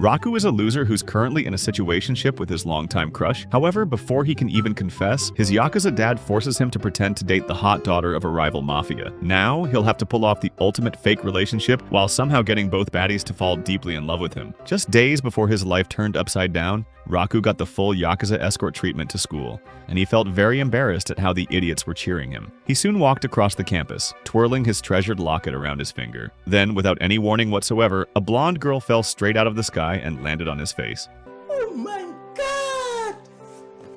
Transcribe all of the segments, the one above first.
Raku is a loser who's currently in a situationship with his longtime crush. However, before he can even confess, his Yakuza dad forces him to pretend to date the hot daughter of a rival Mafia. Now, he'll have to pull off the ultimate fake relationship while somehow getting both baddies to fall deeply in love with him. Just days before his life turned upside down, Raku got the full Yakuza escort treatment to school, and he felt very embarrassed at how the idiots were cheering him. He soon walked across the campus, twirling his treasured locket around his finger. Then, without any warning whatsoever, a blonde girl fell straight out of the sky and landed on his face. Oh my god!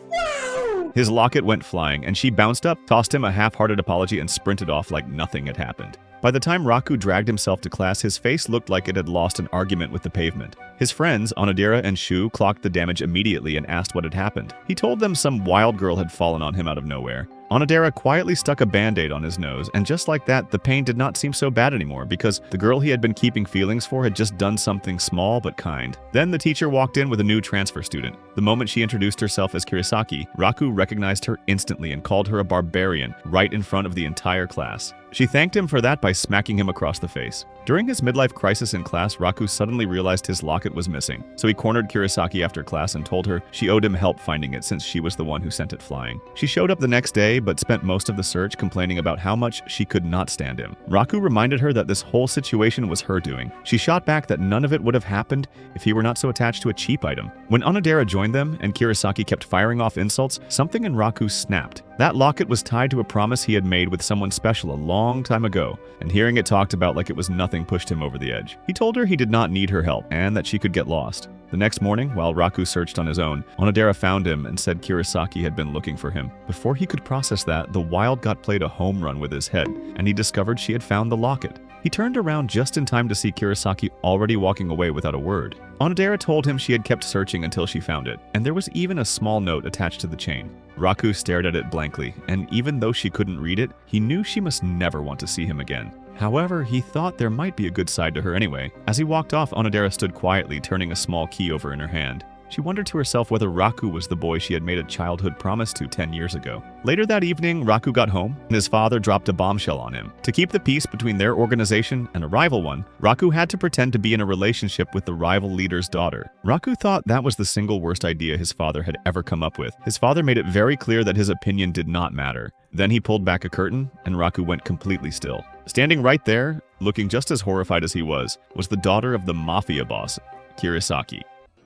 Wow! His locket went flying, and she bounced up, tossed him a half-hearted apology, and sprinted off like nothing had happened. By the time Raku dragged himself to class, his face looked like it had lost an argument with the pavement. His friends, Onodera and Shu, clocked the damage immediately and asked what had happened. He told them some wild girl had fallen on him out of nowhere. Onodera quietly stuck a band-aid on his nose, and just like that, the pain did not seem so bad anymore because the girl he had been keeping feelings for had just done something small but kind. Then the teacher walked in with a new transfer student. The moment she introduced herself as Kirisaki, Raku recognized her instantly and called her a barbarian right in front of the entire class. She thanked him for that by smacking him across the face. During his midlife crisis in class, Raku suddenly realized his locket was missing, so he cornered Kirisaki after class and told her she owed him help finding it since she was the one who sent it flying. She showed up the next day, but spent most of the search complaining about how much she could not stand him. Raku reminded her that this whole situation was her doing. She shot back that none of it would have happened if he were not so attached to a cheap item. When Onodera joined them and Kirisaki kept firing off insults, something in Raku snapped. That locket was tied to a promise he had made with someone special a long time ago, and hearing it talked about like it was nothing pushed him over the edge. He told her he did not need her help and that she could get lost. The next morning, while Raku searched on his own, Onodera found him and said Kirisaki had been looking for him. Before he could process that, the wild got played a home run with his head, and he discovered she had found the locket. He turned around just in time to see Kirisaki already walking away without a word. Onodera told him she had kept searching until she found it, and there was even a small note attached to the chain. Raku stared at it blankly, and even though she couldn't read it, he knew she must never want to see him again. However, he thought there might be a good side to her anyway. As he walked off, Onodera stood quietly, turning a small key over in her hand. She wondered to herself whether Raku was the boy she had made a childhood promise to 10 years ago. Later that evening, Raku got home, and his father dropped a bombshell on him. To keep the peace between their organization and a rival one, Raku had to pretend to be in a relationship with the rival leader's daughter. Raku thought that was the single worst idea his father had ever come up with. His father made it very clear that his opinion did not matter. Then he pulled back a curtain, and Raku went completely still. Standing right there, looking just as horrified as he was the daughter of the Mafia boss, Kirisaki.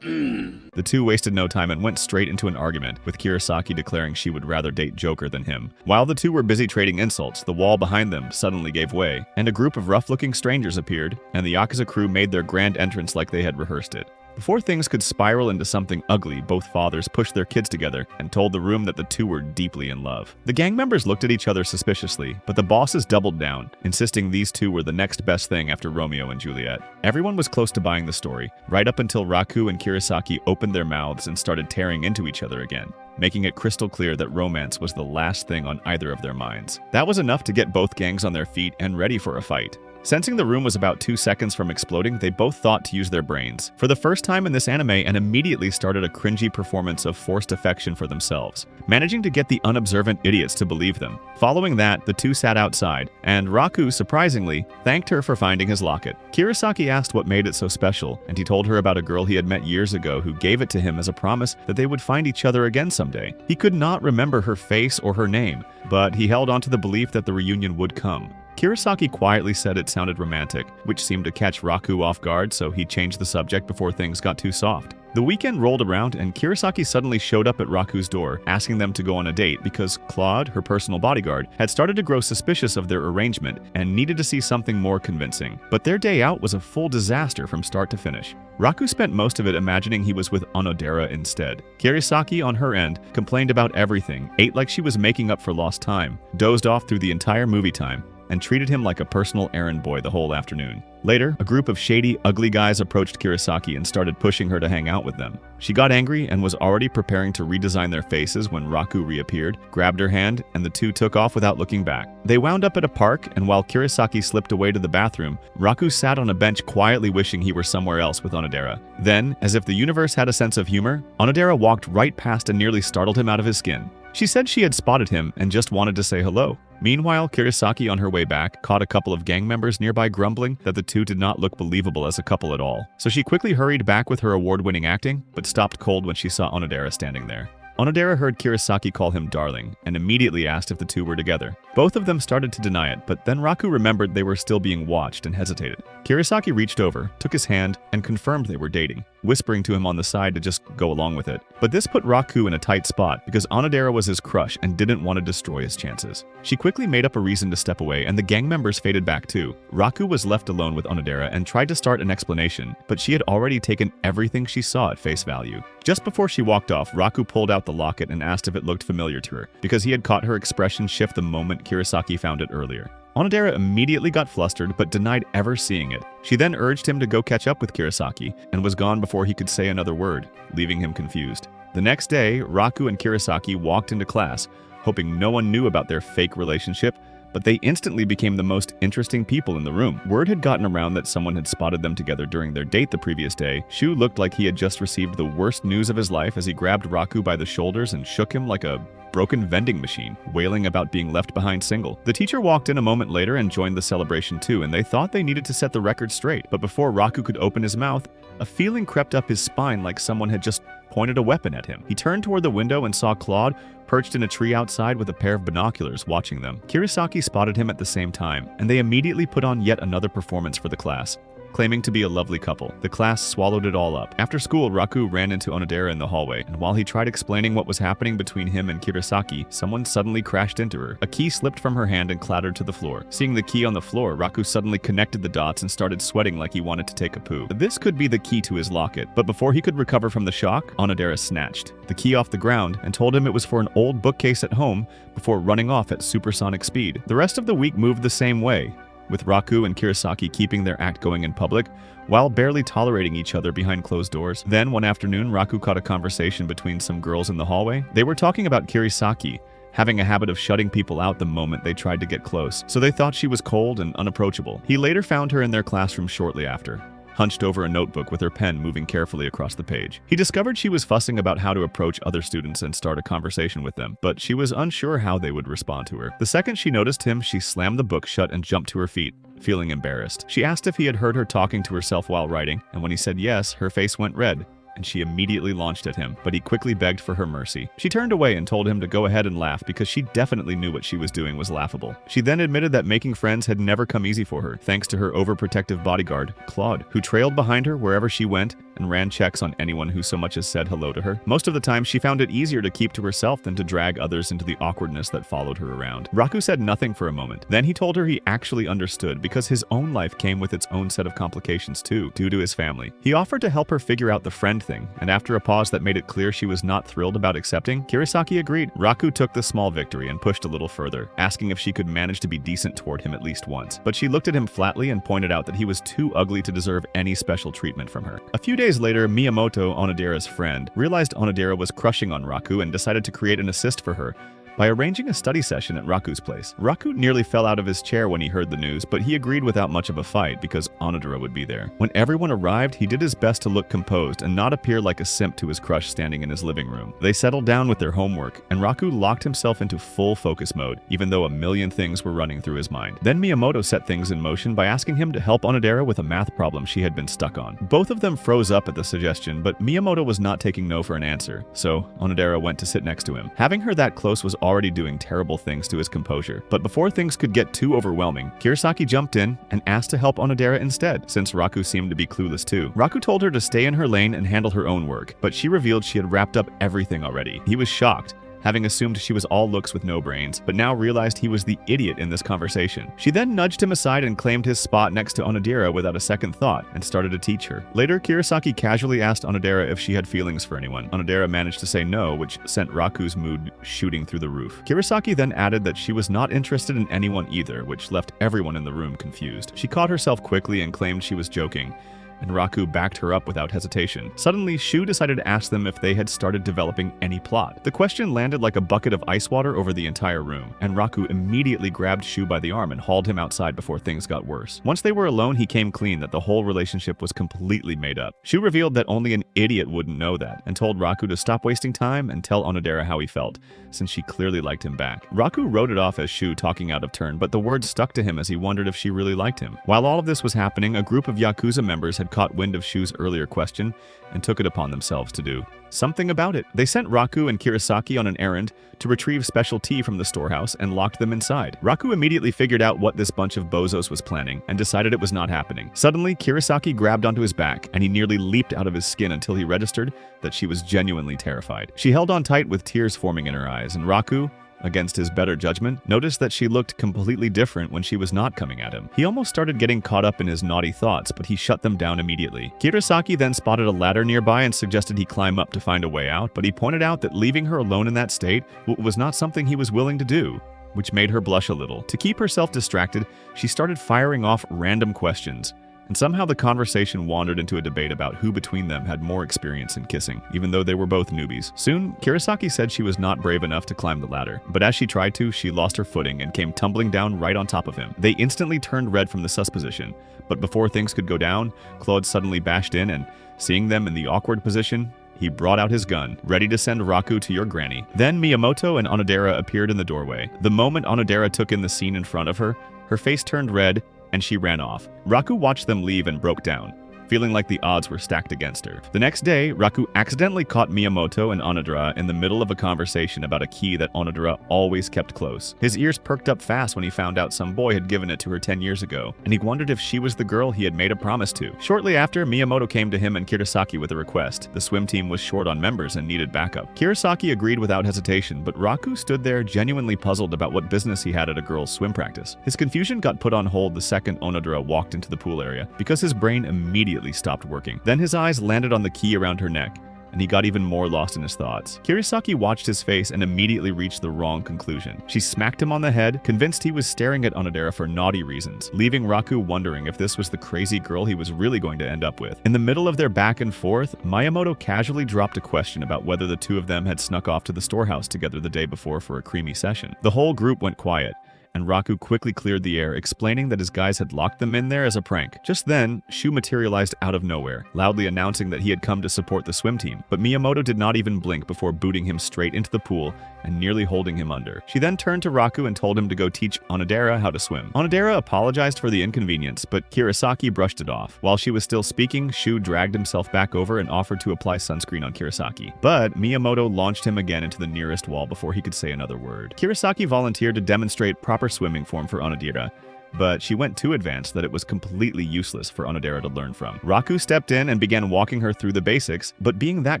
The two wasted no time and went straight into an argument, with Kirisaki declaring she would rather date Joker than him. While the two were busy trading insults, the wall behind them suddenly gave way, and a group of rough-looking strangers appeared, and the Yakuza crew made their grand entrance like they had rehearsed it. Before things could spiral into something ugly, both fathers pushed their kids together and told the room that the two were deeply in love. The gang members looked at each other suspiciously, but the bosses doubled down, insisting these two were the next best thing after Romeo and Juliet. Everyone was close to buying the story, right up until Raku and Kirisaki opened their mouths and started tearing into each other again, making it crystal clear that romance was the last thing on either of their minds. That was enough to get both gangs on their feet and ready for a fight. Sensing the room was about 2 seconds from exploding, they both thought to use their brains. For the first time in this anime, and immediately started a cringy performance of forced affection for themselves, managing to get the unobservant idiots to believe them. Following that, the two sat outside, and Raku, surprisingly, thanked her for finding his locket. Kirisaki asked what made it so special, and he told her about a girl he had met years ago who gave it to him as a promise that they would find each other again someday. He could not remember her face or her name, but he held on to the belief that the reunion would come. Kirisaki quietly said it sounded romantic, which seemed to catch Raku off guard, so he changed the subject before things got too soft. The weekend rolled around, and Kirisaki suddenly showed up at Raku's door, asking them to go on a date because Claude, her personal bodyguard, had started to grow suspicious of their arrangement and needed to see something more convincing. But their day out was a full disaster from start to finish. Raku spent most of it imagining he was with Onodera instead. Kirisaki, on her end, complained about everything, ate like she was making up for lost time, dozed off through the entire movie time, and treated him like a personal errand boy the whole afternoon. Later, a group of shady, ugly guys approached Kirisaki and started pushing her to hang out with them. She got angry and was already preparing to redesign their faces when Raku reappeared, grabbed her hand, and the two took off without looking back. They wound up at a park, and while Kirisaki slipped away to the bathroom, Raku sat on a bench quietly wishing he were somewhere else with Onodera. Then, as if the universe had a sense of humor, Onodera walked right past and nearly startled him out of his skin. She said she had spotted him and just wanted to say hello. Meanwhile, Kirisaki on her way back caught a couple of gang members nearby grumbling that the two did not look believable as a couple at all. So she quickly hurried back with her award-winning acting, but stopped cold when she saw Onodera standing there. Onodera heard Kirisaki call him darling and immediately asked if the two were together. Both of them started to deny it, but then Raku remembered they were still being watched and hesitated. Kirisaki reached over, took his hand, and confirmed they were dating, whispering to him on the side to just go along with it. But this put Raku in a tight spot because Onodera was his crush and didn't want to destroy his chances. She quickly made up a reason to step away and the gang members faded back too. Raku was left alone with Onodera and tried to start an explanation, but she had already taken everything she saw at face value. Just before she walked off, Raku pulled out the locket and asked if it looked familiar to her, because he had caught her expression shift the moment Kirisaki found it earlier. Onodera immediately got flustered but denied ever seeing it. She then urged him to go catch up with Kirisaki and was gone before he could say another word, leaving him confused. The next day, Raku and Kirisaki walked into class, hoping no one knew about their fake relationship, but they instantly became the most interesting people in the room. Word had gotten around that someone had spotted them together during their date the previous day. Shu looked like he had just received the worst news of his life as he grabbed Raku by the shoulders and shook him like a broken vending machine, wailing about being left behind single. The teacher walked in a moment later and joined the celebration too, and they thought they needed to set the record straight. But before Raku could open his mouth, a feeling crept up his spine like someone had just pointed a weapon at him. He turned toward the window and saw Claude perched in a tree outside with a pair of binoculars watching them. Kirisaki spotted him at the same time, and they immediately put on yet another performance for the class. Claiming to be a lovely couple, the class swallowed it all up. After school, Raku ran into Onodera in the hallway, and while he tried explaining what was happening between him and Kirisaki, someone suddenly crashed into her. A key slipped from her hand and clattered to the floor. Seeing the key on the floor, Raku suddenly connected the dots and started sweating like he wanted to take a poo. This could be the key to his locket, but before he could recover from the shock, Onodera snatched the key off the ground and told him it was for an old bookcase at home before running off at supersonic speed. The rest of the week moved the same way, with Raku and Kirisaki keeping their act going in public, while barely tolerating each other behind closed doors. Then, one afternoon, Raku caught a conversation between some girls in the hallway. They were talking about Kirisaki having a habit of shutting people out the moment they tried to get close, so they thought she was cold and unapproachable. He later found her in their classroom shortly after, hunched over a notebook with her pen moving carefully across the page. He discovered she was fussing about how to approach other students and start a conversation with them, but she was unsure how they would respond to her. The second she noticed him, she slammed the book shut and jumped to her feet, feeling embarrassed. She asked if he had heard her talking to herself while writing, and when he said yes, her face went red, and she immediately launched at him, but he quickly begged for her mercy. She turned away and told him to go ahead and laugh because she definitely knew what she was doing was laughable. She then admitted that making friends had never come easy for her, thanks to her overprotective bodyguard, Claude, who trailed behind her wherever she went and ran checks on anyone who so much as said hello to her. Most of the time, she found it easier to keep to herself than to drag others into the awkwardness that followed her around. Raku said nothing for a moment. Then he told her he actually understood because his own life came with its own set of complications too, due to his family. He offered to help her figure out the friend thing, and after a pause that made it clear she was not thrilled about accepting, Kirisaki agreed. Raku took the small victory and pushed a little further, asking if she could manage to be decent toward him at least once. But she looked at him flatly and pointed out that he was too ugly to deserve any special treatment from her. A few days later, Miyamoto, Onodera's friend, realized Onodera was crushing on Raku and decided to create an assist for her by arranging a study session at Raku's place. Raku nearly fell out of his chair when he heard the news, but he agreed without much of a fight because Onodera would be there. When everyone arrived, he did his best to look composed and not appear like a simp to his crush standing in his living room. They settled down with their homework, and Raku locked himself into full focus mode, even though a million things were running through his mind. Then Miyamoto set things in motion by asking him to help Onodera with a math problem she had been stuck on. Both of them froze up at the suggestion, but Miyamoto was not taking no for an answer, so Onodera went to sit next to him. Having her that close was already doing terrible things to his composure. But before things could get too overwhelming, Kirisaki jumped in and asked to help Onodera instead, since Raku seemed to be clueless too. Raku told her to stay in her lane and handle her own work, but she revealed she had wrapped up everything already. He was shocked, having assumed she was all looks with no brains, but now realized he was the idiot in this conversation. She then nudged him aside and claimed his spot next to Onodera without a second thought, and started to teach her. Later, Kirisaki casually asked Onodera if she had feelings for anyone. Onodera managed to say no, which sent Raku's mood shooting through the roof. Kirisaki then added that she was not interested in anyone either, which left everyone in the room confused. She caught herself quickly and claimed she was joking, and Raku backed her up without hesitation. Suddenly, Shu decided to ask them if they had started developing any plot. The question landed like a bucket of ice water over the entire room, and Raku immediately grabbed Shu by the arm and hauled him outside before things got worse. Once they were alone, he came clean that the whole relationship was completely made up. Shu revealed that only an idiot wouldn't know that, and told Raku to stop wasting time and tell Onodera how he felt, since she clearly liked him back. Raku wrote it off as Shu talking out of turn, but the words stuck to him as he wondered if she really liked him. While all of this was happening, a group of Yakuza members had caught wind of Shu's earlier question and took it upon themselves to do something about it. They sent Raku and Kirasaki on an errand to retrieve special tea from the storehouse and locked them inside. Raku immediately figured out what this bunch of bozos was planning and decided it was not happening. Suddenly, Kirasaki grabbed onto his back and he nearly leaped out of his skin until he registered that she was genuinely terrified. She held on tight with tears forming in her eyes, and Raku, against his better judgment, noticed that she looked completely different when she was not coming at him. He almost started getting caught up in his naughty thoughts, but he shut them down immediately. Kirasaki then spotted a ladder nearby and suggested he climb up to find a way out, but he pointed out that leaving her alone in that state was not something he was willing to do, which made her blush a little. To keep herself distracted, she started firing off random questions, and somehow the conversation wandered into a debate about who between them had more experience in kissing, even though they were both newbies. Soon, Kirasaki said she was not brave enough to climb the ladder, but as she tried to, she lost her footing and came tumbling down right on top of him. They instantly turned red from the sus position, but before things could go down, Claude suddenly bashed in and, seeing them in the awkward position, he brought out his gun, ready to send Raku to your granny. Then Miyamoto and Onodera appeared in the doorway. The moment Onodera took in the scene in front of her, her face turned red, and she ran off. Raku watched them leave and broke down, feeling like the odds were stacked against her. The next day, Raku accidentally caught Miyamoto and Onodera in the middle of a conversation about a key that Onodera always kept close. His ears perked up fast when he found out some boy had given it to her 10 years ago, and he wondered if she was the girl he had made a promise to. Shortly after, Miyamoto came to him and Kirasaki with a request. The swim team was short on members and needed backup. Kirasaki agreed without hesitation, but Raku stood there genuinely puzzled about what business he had at a girls' swim practice. His confusion got put on hold the second Onodera walked into the pool area, because his brain immediately stopped working. Then his eyes landed on the key around her neck, and he got even more lost in his thoughts. Kirasaki watched his face and immediately reached the wrong conclusion. She smacked him on the head, convinced he was staring at Onodera for naughty reasons, leaving Raku wondering if this was the crazy girl he was really going to end up with. In the middle of their back and forth, Miyamoto casually dropped a question about whether the two of them had snuck off to the storehouse together the day before for a creamy session. The whole group went quiet, and Raku quickly cleared the air, explaining that his guys had locked them in there as a prank. Just then, Shu materialized out of nowhere, loudly announcing that he had come to support the swim team, but Miyamoto did not even blink before booting him straight into the pool and nearly holding him under. She then turned to Raku and told him to go teach Onodera how to swim. Onodera apologized for the inconvenience, but Kirasaki brushed it off. While she was still speaking, Shu dragged himself back over and offered to apply sunscreen on Kirasaki, but Miyamoto launched him again into the nearest wall before he could say another word. Kirasaki volunteered to demonstrate proper swimming form for Onodera, but she went too advanced that it was completely useless for Onodera to learn from. Raku stepped in and began walking her through the basics, but being that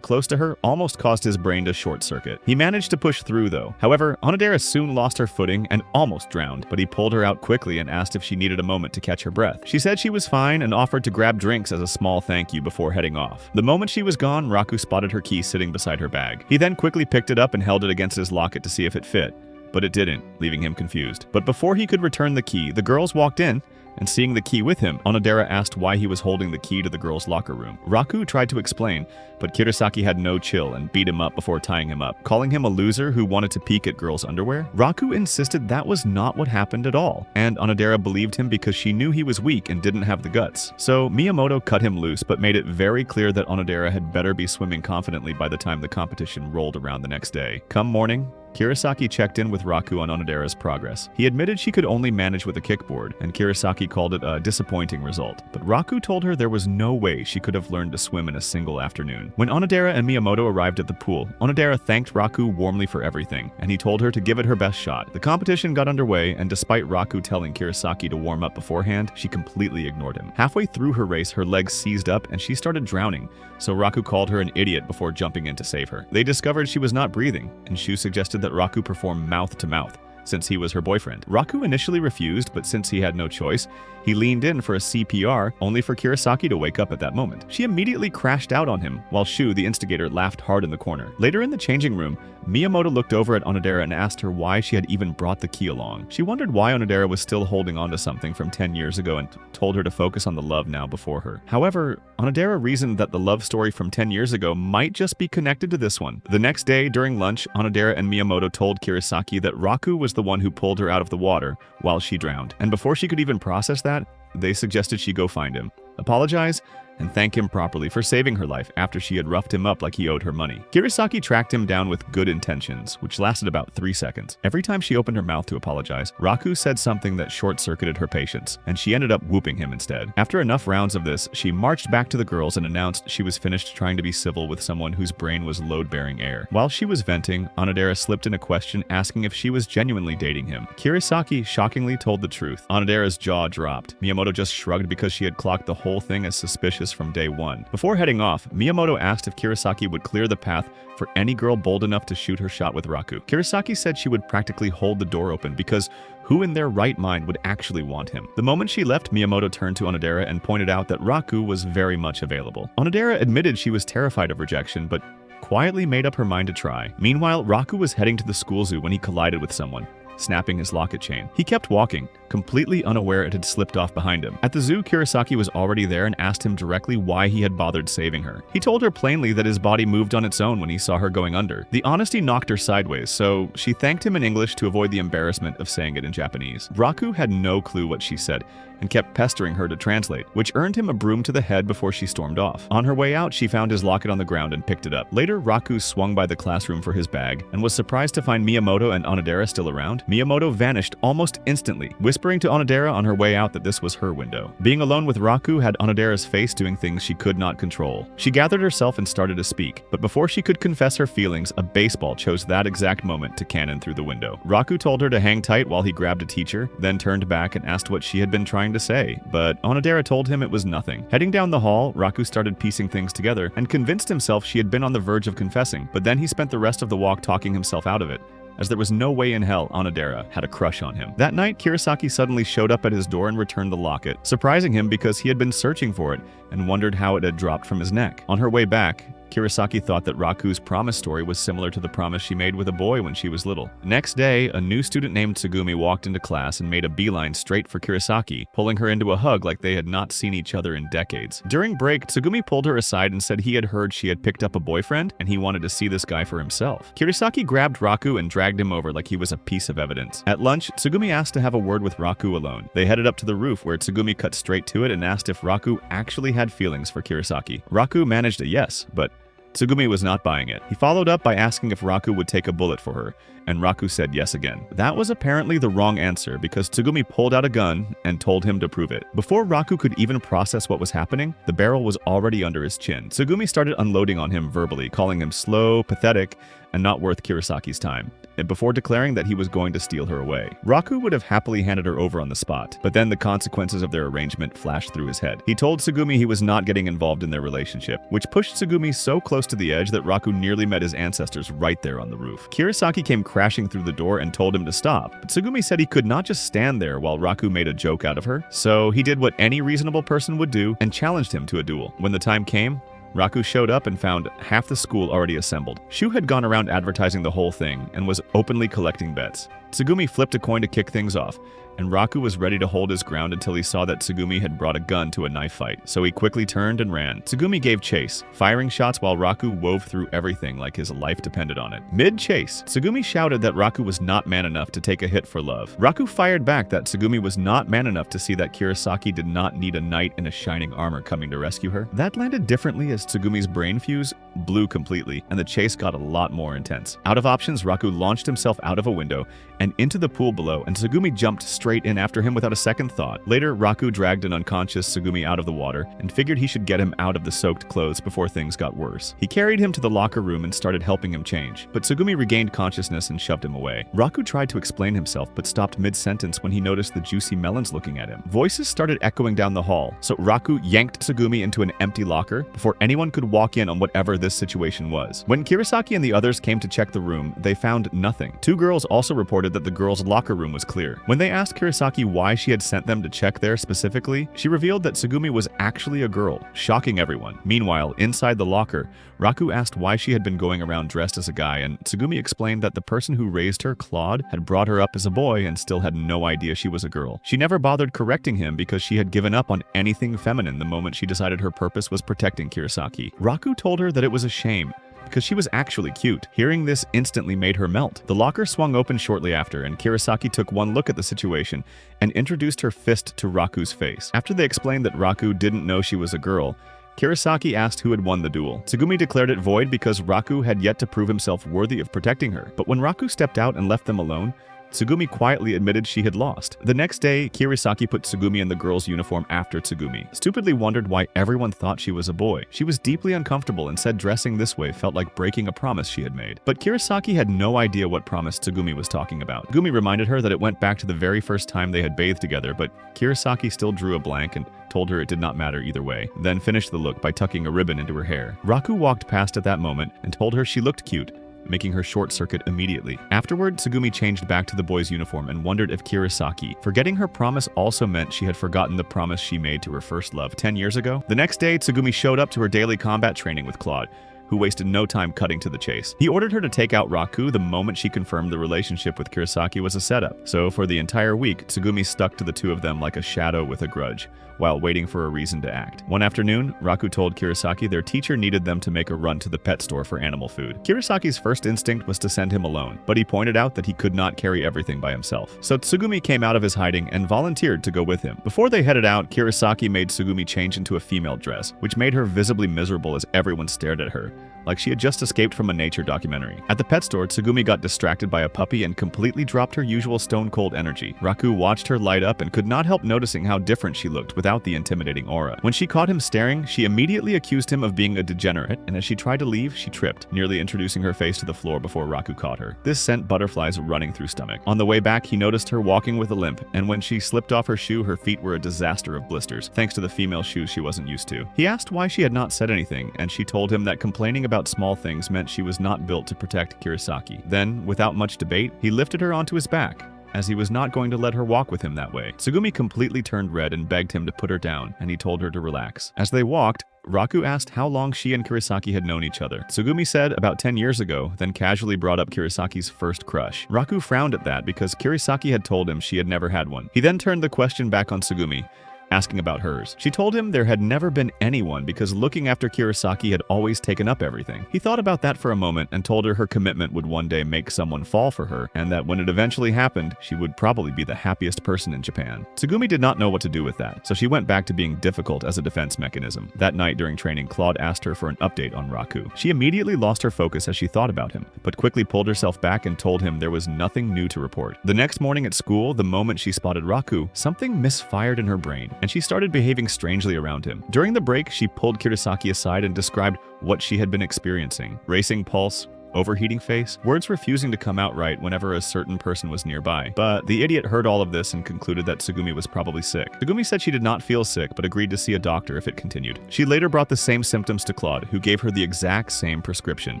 close to her almost caused his brain to short circuit. He managed to push through though. However, Onodera soon lost her footing and almost drowned, but he pulled her out quickly and asked if she needed a moment to catch her breath. She said she was fine and offered to grab drinks as a small thank you before heading off. The moment she was gone, Raku spotted her key sitting beside her bag. He then quickly picked it up and held it against his locket to see if it fit, but it didn't, leaving him confused. But before he could return the key, the girls walked in, and seeing the key with him, Onodera asked why he was holding the key to the girls' locker room. Raku tried to explain, but Kirasaki had no chill and beat him up before tying him up, calling him a loser who wanted to peek at girls' underwear. Raku insisted that was not what happened at all, and Onodera believed him because she knew he was weak and didn't have the guts. So Miyamoto cut him loose, but made it very clear that Onodera had better be swimming confidently by the time the competition rolled around the next day. Come morning, Kirasaki checked in with Raku on Onodera's progress. He admitted she could only manage with a kickboard, and Kirasaki called it a disappointing result. But Raku told her there was no way she could have learned to swim in a single afternoon. When Onodera and Miyamoto arrived at the pool, Onodera thanked Raku warmly for everything, and he told her to give it her best shot. The competition got underway, and despite Raku telling Kirasaki to warm up beforehand, she completely ignored him. Halfway through her race, her legs seized up and she started drowning, so Raku called her an idiot before jumping in to save her. They discovered she was not breathing, and Shu suggested that Raku perform mouth to mouth, since he was her boyfriend. Raku initially refused, but since he had no choice, he leaned in for a CPR, only for Kurosaki to wake up at that moment. She immediately crashed out on him, while Shu, the instigator, laughed hard in the corner. Later in the changing room, Miyamoto looked over at Onodera and asked her why she had even brought the key along. She wondered why Onodera was still holding on to something from 10 years ago and told her to focus on the love now before her. However, Onodera reasoned that the love story from 10 years ago might just be connected to this one. The next day, during lunch, Onodera and Miyamoto told Kurosaki that Raku was the one who pulled her out of the water while she drowned. And before she could even process that, they suggested she go find him, apologize, and thank him properly for saving her life after she had roughed him up like he owed her money. Kurosaki tracked him down with good intentions, which lasted about 3 seconds. Every time she opened her mouth to apologize, Raku said something that short-circuited her patience, and she ended up whooping him instead. After enough rounds of this, she marched back to the girls and announced she was finished trying to be civil with someone whose brain was load-bearing air. While she was venting, Onodera slipped in a question asking if she was genuinely dating him. Kurosaki shockingly told the truth. Onodera's jaw dropped. Miyamoto just shrugged because she had clocked the whole thing as suspicious from day one. Before heading off, Miyamoto asked if Kurosaki would clear the path for any girl bold enough to shoot her shot with Raku. Kurosaki said she would practically hold the door open because who in their right mind would actually want him? The moment she left, Miyamoto turned to Onodera and pointed out that Raku was very much available. Onodera admitted she was terrified of rejection, but quietly made up her mind to try. Meanwhile, Raku was heading to the school zoo when he collided with someone, snapping his locket chain. He kept walking, completely unaware it had slipped off behind him. At the zoo, Kurosaki was already there and asked him directly why he had bothered saving her. He told her plainly that his body moved on its own when he saw her going under. The honesty knocked her sideways, so she thanked him in English to avoid the embarrassment of saying it in Japanese. Raku had no clue what she said and kept pestering her to translate, which earned him a broom to the head before she stormed off. On her way out, she found his locket on the ground and picked it up. Later, Raku swung by the classroom for his bag and was surprised to find Miyamoto and Onodera still around. Miyamoto vanished almost instantly, whispering to Onodera on her way out that this was her window. Being alone with Raku had Onodera's face doing things she could not control. She gathered herself and started to speak, but before she could confess her feelings, a baseball chose that exact moment to cannon through the window. Raku told her to hang tight while he grabbed a teacher, then turned back and asked what she had been trying to say, but Onodera told him it was nothing. Heading down the hall, Raku started piecing things together and convinced himself she had been on the verge of confessing, but then he spent the rest of the walk talking himself out of it, as there was no way in hell Onodera had a crush on him. That night, Kurosaki suddenly showed up at his door and returned the locket, surprising him because he had been searching for it and wondered how it had dropped from his neck. On her way back, Kurosaki thought that Raku's promise story was similar to the promise she made with a boy when she was little. Next day, a new student named Tsugumi walked into class and made a beeline straight for Kurosaki, pulling her into a hug like they had not seen each other in decades. During break, Tsugumi pulled her aside and said he had heard she had picked up a boyfriend and he wanted to see this guy for himself. Kurosaki grabbed Raku and dragged him over like he was a piece of evidence. At lunch, Tsugumi asked to have a word with Raku alone. They headed up to the roof where Tsugumi cut straight to it and asked if Raku actually had feelings for Kurosaki. Raku managed a yes, but Tsugumi was not buying it. He followed up by asking if Raku would take a bullet for her, and Raku said yes again. That was apparently the wrong answer because Tsugumi pulled out a gun and told him to prove it. Before Raku could even process what was happening, the barrel was already under his chin. Tsugumi started unloading on him verbally, calling him slow, pathetic, and not worth Kurosaki's time, before declaring that he was going to steal her away. Raku would have happily handed her over on the spot, but then the consequences of their arrangement flashed through his head. He told Tsugumi he was not getting involved in their relationship, which pushed Tsugumi so close to the edge that Raku nearly met his ancestors right there on the roof. Kurosaki came crashing through the door and told him to stop, but Tsugumi said he could not just stand there while Raku made a joke out of her, so he did what any reasonable person would do and challenged him to a duel. When the time came, Raku showed up and found half the school already assembled. Shu had gone around advertising the whole thing and was openly collecting bets. Tsugumi flipped a coin to kick things off, and Raku was ready to hold his ground until he saw that Tsugumi had brought a gun to a knife fight, so he quickly turned and ran. Tsugumi gave chase, firing shots while Raku wove through everything like his life depended on it. Mid-chase, Tsugumi shouted that Raku was not man enough to take a hit for love. Raku fired back that Tsugumi was not man enough to see that Kurosaki did not need a knight in a shining armor coming to rescue her. That landed differently as Tsugumi's brain fuse blew completely, and the chase got a lot more intense. Out of options, Raku launched himself out of a window and into the pool below, and Tsugumi jumped straight in after him without a second thought. Later, Raku dragged an unconscious Tsugumi out of the water and figured he should get him out of the soaked clothes before things got worse. He carried him to the locker room and started helping him change, but Tsugumi regained consciousness and shoved him away. Raku tried to explain himself but stopped mid-sentence when he noticed the juicy melons looking at him. Voices started echoing down the hall, so Raku yanked Tsugumi into an empty locker before anyone could walk in on whatever this situation was. When Kirasaki and the others came to check the room, they found nothing. Two girls also reported that the girls' locker room was clear. When they asked Kirasaki why she had sent them to check there specifically, she revealed that Tsugumi was actually a girl, shocking everyone. Meanwhile, inside the locker, Raku asked why she had been going around dressed as a guy, and Tsugumi explained that the person who raised her, Claude, had brought her up as a boy and still had no idea she was a girl. She never bothered correcting him because she had given up on anything feminine the moment she decided her purpose was protecting Kirasaki. Raku told her that it was a shame, because she was actually cute. Hearing this instantly made her melt. The locker swung open shortly after, and Kirasaki took one look at the situation and introduced her fist to Raku's face. After they explained that Raku didn't know she was a girl, Kirasaki asked who had won the duel. Tsugumi declared it void because Raku had yet to prove himself worthy of protecting her. But when Raku stepped out and left them alone, Tsugumi quietly admitted she had lost. The next day, Kirasaki put Tsugumi in the girl's uniform after Tsugumi, stupidly wondered why everyone thought she was a boy. She was deeply uncomfortable and said dressing this way felt like breaking a promise she had made. But Kirasaki had no idea what promise Tsugumi was talking about. Tsugumi reminded her that it went back to the very first time they had bathed together, but Kirasaki still drew a blank and told her it did not matter either way, then finished the look by tucking a ribbon into her hair. Raku walked past at that moment and told her she looked cute, making her short-circuit immediately. Afterward, Tsugumi changed back to the boy's uniform and wondered if Kirasaki, forgetting her promise, also meant she had forgotten the promise she made to her first love 10 years ago. The next day, Tsugumi showed up to her daily combat training with Claude, who wasted no time cutting to the chase. He ordered her to take out Raku the moment she confirmed the relationship with Kirasaki was a setup. So for the entire week, Tsugumi stuck to the two of them like a shadow with a grudge, while waiting for a reason to act. One afternoon, Raku told Kirasaki their teacher needed them to make a run to the pet store for animal food. Kirasaki's first instinct was to send him alone, but he pointed out that he could not carry everything by himself. So Tsugumi came out of his hiding and volunteered to go with him. Before they headed out, Kirasaki made Tsugumi change into a female dress, which made her visibly miserable as everyone stared at her, like she had just escaped from a nature documentary. At the pet store, Tsugumi got distracted by a puppy and completely dropped her usual stone-cold energy. Raku watched her light up and could not help noticing how different she looked without the intimidating aura. When she caught him staring, she immediately accused him of being a degenerate, and as she tried to leave, she tripped, nearly introducing her face to the floor before Raku caught her. This sent butterflies running through stomach. On the way back, he noticed her walking with a limp, and when she slipped off her shoe, her feet were a disaster of blisters, thanks to the female shoes she wasn't used to. He asked why she had not said anything, and she told him that complaining about small things meant she was not built to protect Kirasaki. Then, without much debate, he lifted her onto his back, as he was not going to let her walk with him that way. Tsugumi completely turned red and begged him to put her down, and he told her to relax. As they walked, Raku asked how long she and Kirasaki had known each other. Tsugumi said about 10 years ago, then casually brought up Kirasaki's first crush. Raku frowned at that because Kirasaki had told him she had never had one. He then turned the question back on Tsugumi, asking about hers. She told him there had never been anyone because looking after Kirasaki had always taken up everything. He thought about that for a moment and told her her commitment would one day make someone fall for her, and that when it eventually happened, she would probably be the happiest person in Japan. Tsugumi did not know what to do with that, so she went back to being difficult as a defense mechanism. That night during training, Claude asked her for an update on Raku. She immediately lost her focus as she thought about him, but quickly pulled herself back and told him there was nothing new to report. The next morning at school, the moment she spotted Raku, something misfired in her brain, and she started behaving strangely around him. During the break, she pulled Kirasaki aside and described what she had been experiencing. Racing pulse, overheating face, words refusing to come out right whenever a certain person was nearby. But the idiot heard all of this and concluded that Tsugumi was probably sick. Tsugumi said she did not feel sick, but agreed to see a doctor if it continued. She later brought the same symptoms to Claude, who gave her the exact same prescription.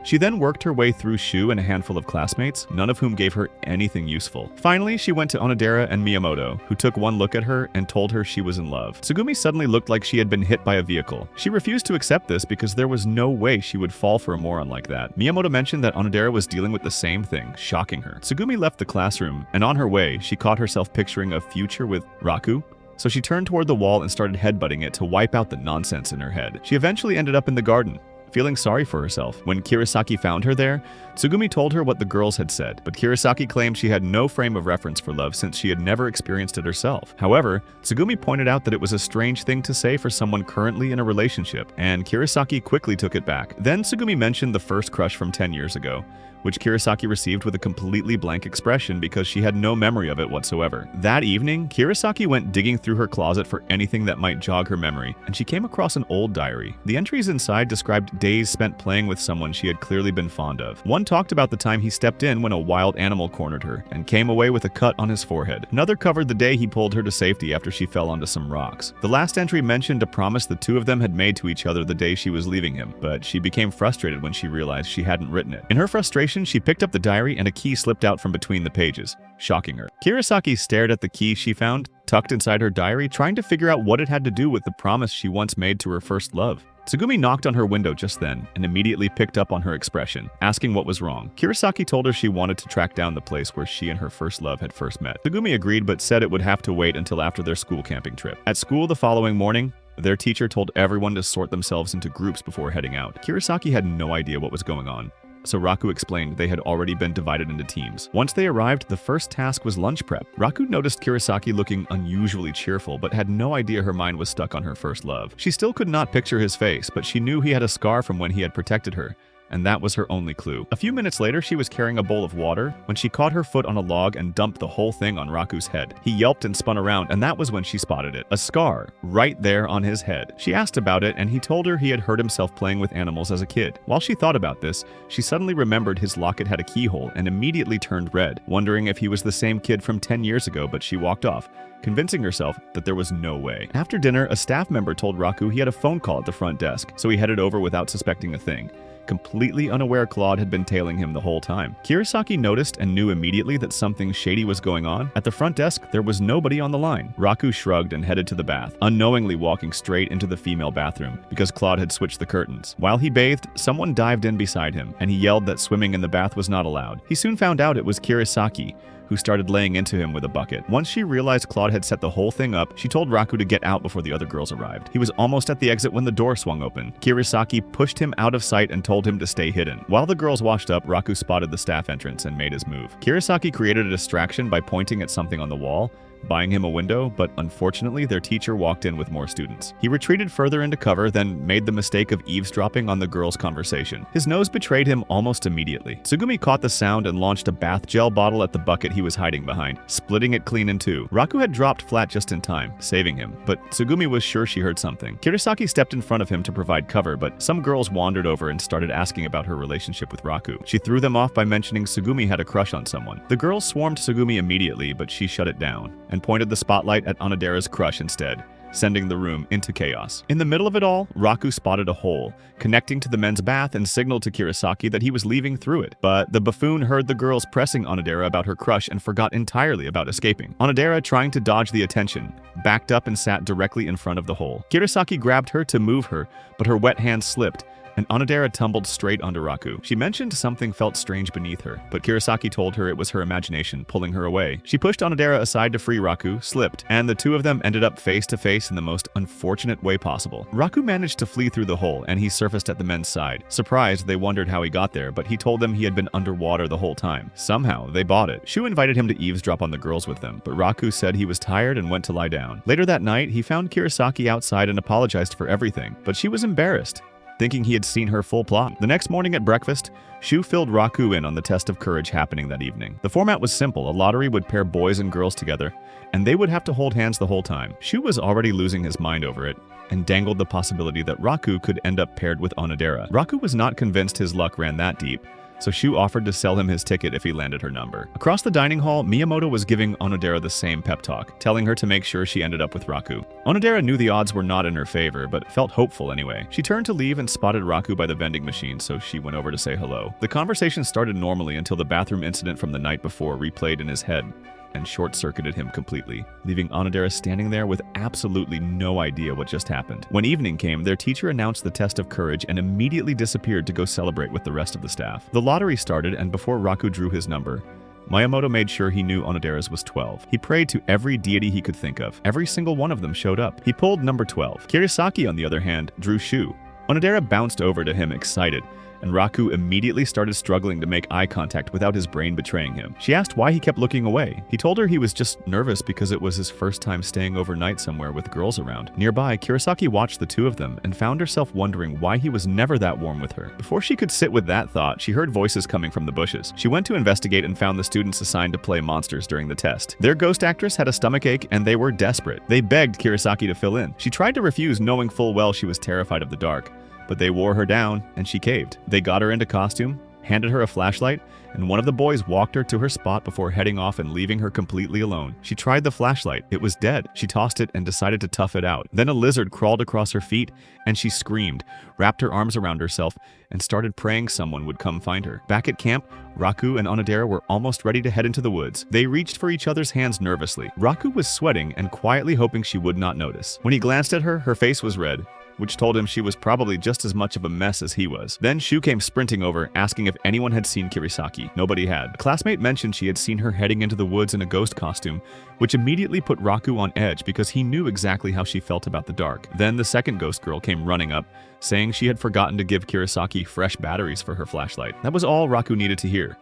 She then worked her way through Shu and a handful of classmates, none of whom gave her anything useful. Finally, she went to Onodera and Miyamoto, who took one look at her and told her she was in love. Tsugumi suddenly looked like she had been hit by a vehicle. She refused to accept this because there was no way she would fall for a moron like that. Miyamoto mentioned that Onodera was dealing with the same thing, shocking her. Tsugumi left the classroom, and on her way, she caught herself picturing a future with Raku, so she turned toward the wall and started headbutting it to wipe out the nonsense in her head. She eventually ended up in the garden, feeling sorry for herself. When Kirasaki found her there, Tsugumi told her what the girls had said, but Kirasaki claimed she had no frame of reference for love since she had never experienced it herself. However, Tsugumi pointed out that it was a strange thing to say for someone currently in a relationship, and Kirasaki quickly took it back. Then Tsugumi mentioned the first crush from 10 years ago, which Kirasaki received with a completely blank expression because she had no memory of it whatsoever. That evening, Kirasaki went digging through her closet for anything that might jog her memory, and she came across an old diary. The entries inside described days spent playing with someone she had clearly been fond of. One talked about the time he stepped in when a wild animal cornered her and came away with a cut on his forehead. Another covered the day he pulled her to safety after she fell onto some rocks. The last entry mentioned a promise the two of them had made to each other the day she was leaving him, but she became frustrated when she realized she hadn't written it. In her frustration, she picked up the diary and a key slipped out from between the pages, shocking her. Kurosaki stared at the key she found tucked inside her diary, trying to figure out what it had to do with the promise she once made to her first love. Tsugumi knocked on her window just then and immediately picked up on her expression, asking what was wrong. Kurosaki told her she wanted to track down the place where she and her first love had first met. Tsugumi agreed but said it would have to wait until after their school camping trip. At school the following morning, their teacher told everyone to sort themselves into groups before heading out. Kurosaki had no idea what was going on, so Raku explained they had already been divided into teams. Once they arrived, the first task was lunch prep. Raku noticed Kurosaki looking unusually cheerful, but had no idea her mind was stuck on her first love. She still could not picture his face, but she knew he had a scar from when he had protected her, and that was her only clue. A few minutes later, she was carrying a bowl of water when she caught her foot on a log and dumped the whole thing on Raku's head. He yelped and spun around, and that was when she spotted it. A scar, right there on his head. She asked about it, and he told her he had hurt himself playing with animals as a kid. While she thought about this, she suddenly remembered his locket had a keyhole and immediately turned red, wondering if he was the same kid from 10 years ago, but she walked off, convincing herself that there was no way. After dinner, a staff member told Raku he had a phone call at the front desk, so he headed over without suspecting a thing. Completely unaware Claude had been tailing him the whole time. Kurosaki noticed and knew immediately that something shady was going on. At the front desk, there was nobody on the line. Raku shrugged and headed to the bath, unknowingly walking straight into the female bathroom because Claude had switched the curtains. While he bathed, someone dived in beside him, and he yelled that swimming in the bath was not allowed. He soon found out it was Kurosaki, who started laying into him with a bucket. Once she realized Claude had set the whole thing up, she told Raku to get out before the other girls arrived. He was almost at the exit when the door swung open. Kurosaki pushed him out of sight and told him to stay hidden. While the girls washed up, Raku spotted the staff entrance and made his move. Kurosaki created a distraction by pointing at something on the wall, buying him a window, but unfortunately their teacher walked in with more students. He retreated further into cover, then made the mistake of eavesdropping on the girls' conversation. His nose betrayed him almost immediately. Tsugumi caught the sound and launched a bath gel bottle at the bucket he was hiding behind, splitting it clean in two. Raku had dropped flat just in time, saving him, but Tsugumi was sure she heard something. Kurosaki stepped in front of him to provide cover, but some girls wandered over and started asking about her relationship with Raku. She threw them off by mentioning Tsugumi had a crush on someone. The girls swarmed Tsugumi immediately, but she shut it down and pointed the spotlight at Onodera's crush instead, sending the room into chaos. In the middle of it all, Raku spotted a hole connecting to the men's bath and signaled to Kurosaki that he was leaving through it. But the buffoon heard the girls pressing Onodera about her crush and forgot entirely about escaping. Onodera, trying to dodge the attention, backed up and sat directly in front of the hole. Kurosaki grabbed her to move her, but her wet hand slipped, and Onodera tumbled straight onto Raku. She mentioned something felt strange beneath her, but Kurosaki told her it was her imagination pulling her away. She pushed Onodera aside to free Raku, slipped, and the two of them ended up face to face in the most unfortunate way possible. Raku managed to flee through the hole, and he surfaced at the men's side. Surprised, they wondered how he got there, but he told them he had been underwater the whole time. Somehow, they bought it. Shu invited him to eavesdrop on the girls with them, but Raku said he was tired and went to lie down. Later that night, he found Kurosaki outside and apologized for everything, but she was embarrassed, thinking he had seen her full plot. The next morning at breakfast, Shu filled Raku in on the test of courage happening that evening. The format was simple. A lottery would pair boys and girls together, and they would have to hold hands the whole time. Shu was already losing his mind over it, and dangled the possibility that Raku could end up paired with Onodera. Raku was not convinced his luck ran that deep, so Shu offered to sell him his ticket if he landed her number. Across the dining hall, Miyamoto was giving Onodera the same pep talk, telling her to make sure she ended up with Raku. Onodera knew the odds were not in her favor, but felt hopeful anyway. She turned to leave and spotted Raku by the vending machine, so she went over to say hello. The conversation started normally until the bathroom incident from the night before replayed in his head and short-circuited him completely, leaving Onodera standing there with absolutely no idea what just happened. When evening came, their teacher announced the test of courage and immediately disappeared to go celebrate with the rest of the staff. The lottery started, and before Raku drew his number, Miyamoto made sure he knew Onodera's was 12. He prayed to every deity he could think of. Every single one of them showed up. He pulled number 12. Kurosaki, on the other hand, drew Shu. Onodera bounced over to him excited, and Raku immediately started struggling to make eye contact without his brain betraying him. She asked why he kept looking away. He told her he was just nervous because it was his first time staying overnight somewhere with girls around. Nearby, Kurosaki watched the two of them and found herself wondering why he was never that warm with her. Before she could sit with that thought, she heard voices coming from the bushes. She went to investigate and found the students assigned to play monsters during the test. Their ghost actress had a stomachache and they were desperate. They begged Kurosaki to fill in. She tried to refuse, knowing full well she was terrified of the dark, but they wore her down and she caved. They got her into costume, handed her a flashlight, and one of the boys walked her to her spot before heading off and leaving her completely alone. She tried the flashlight. It was dead. She tossed it and decided to tough it out. Then a lizard crawled across her feet and she screamed, wrapped her arms around herself, and started praying someone would come find her. Back at camp, Raku and Onodera were almost ready to head into the woods. They reached for each other's hands nervously. Raku was sweating and quietly hoping she would not notice. When he glanced at her, her face was red, which told him she was probably just as much of a mess as he was. Then Shu came sprinting over, asking if anyone had seen Kirisaki. Nobody had. A classmate mentioned she had seen her heading into the woods in a ghost costume, which immediately put Raku on edge because he knew exactly how she felt about the dark. Then the second ghost girl came running up, saying she had forgotten to give Kirisaki fresh batteries for her flashlight. That was all Raku needed to hear.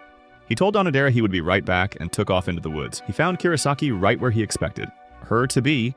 He told Onodera he would be right back and took off into the woods. He found Kirisaki right where he expected her to be,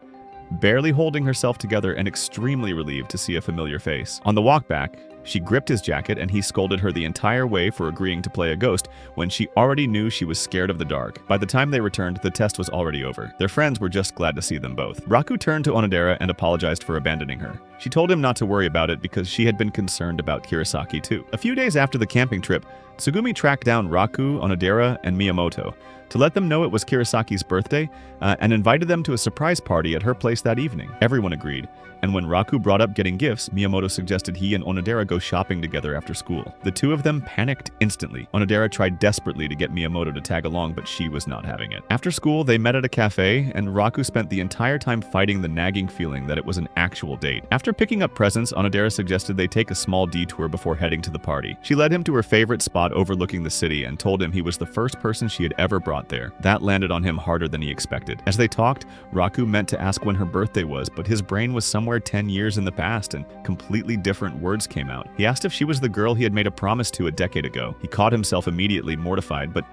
barely holding herself together and extremely relieved to see a familiar face. On the walk back, she gripped his jacket and he scolded her the entire way for agreeing to play a ghost when she already knew she was scared of the dark. By the time they returned, the test was already over. Their friends were just glad to see them both. Raku turned to Onodera and apologized for abandoning her. She told him not to worry about it because she had been concerned about Kirisaki too. A few days after the camping trip, Tsugumi tracked down Raku, Onodera, and Miyamoto to let them know it was Kirisaki's birthday and invited them to a surprise party at her place that evening. Everyone agreed, and when Raku brought up getting gifts, Miyamoto suggested he and Onodera go shopping together after school. The two of them panicked instantly. Onodera tried desperately to get Miyamoto to tag along, but she was not having it. After school, they met at a cafe, and Raku spent the entire time fighting the nagging feeling that it was an actual date. After picking up presents, Onodera suggested they take a small detour before heading to the party. She led him to her favorite spot overlooking the city and told him he was the first person she had ever brought there. That landed on him harder than he expected. As they talked, Raku meant to ask when her birthday was, but his brain was somewhere 10 years in the past and completely different words came out. He asked if she was the girl he had made a promise to a decade ago. He caught himself immediately mortified, but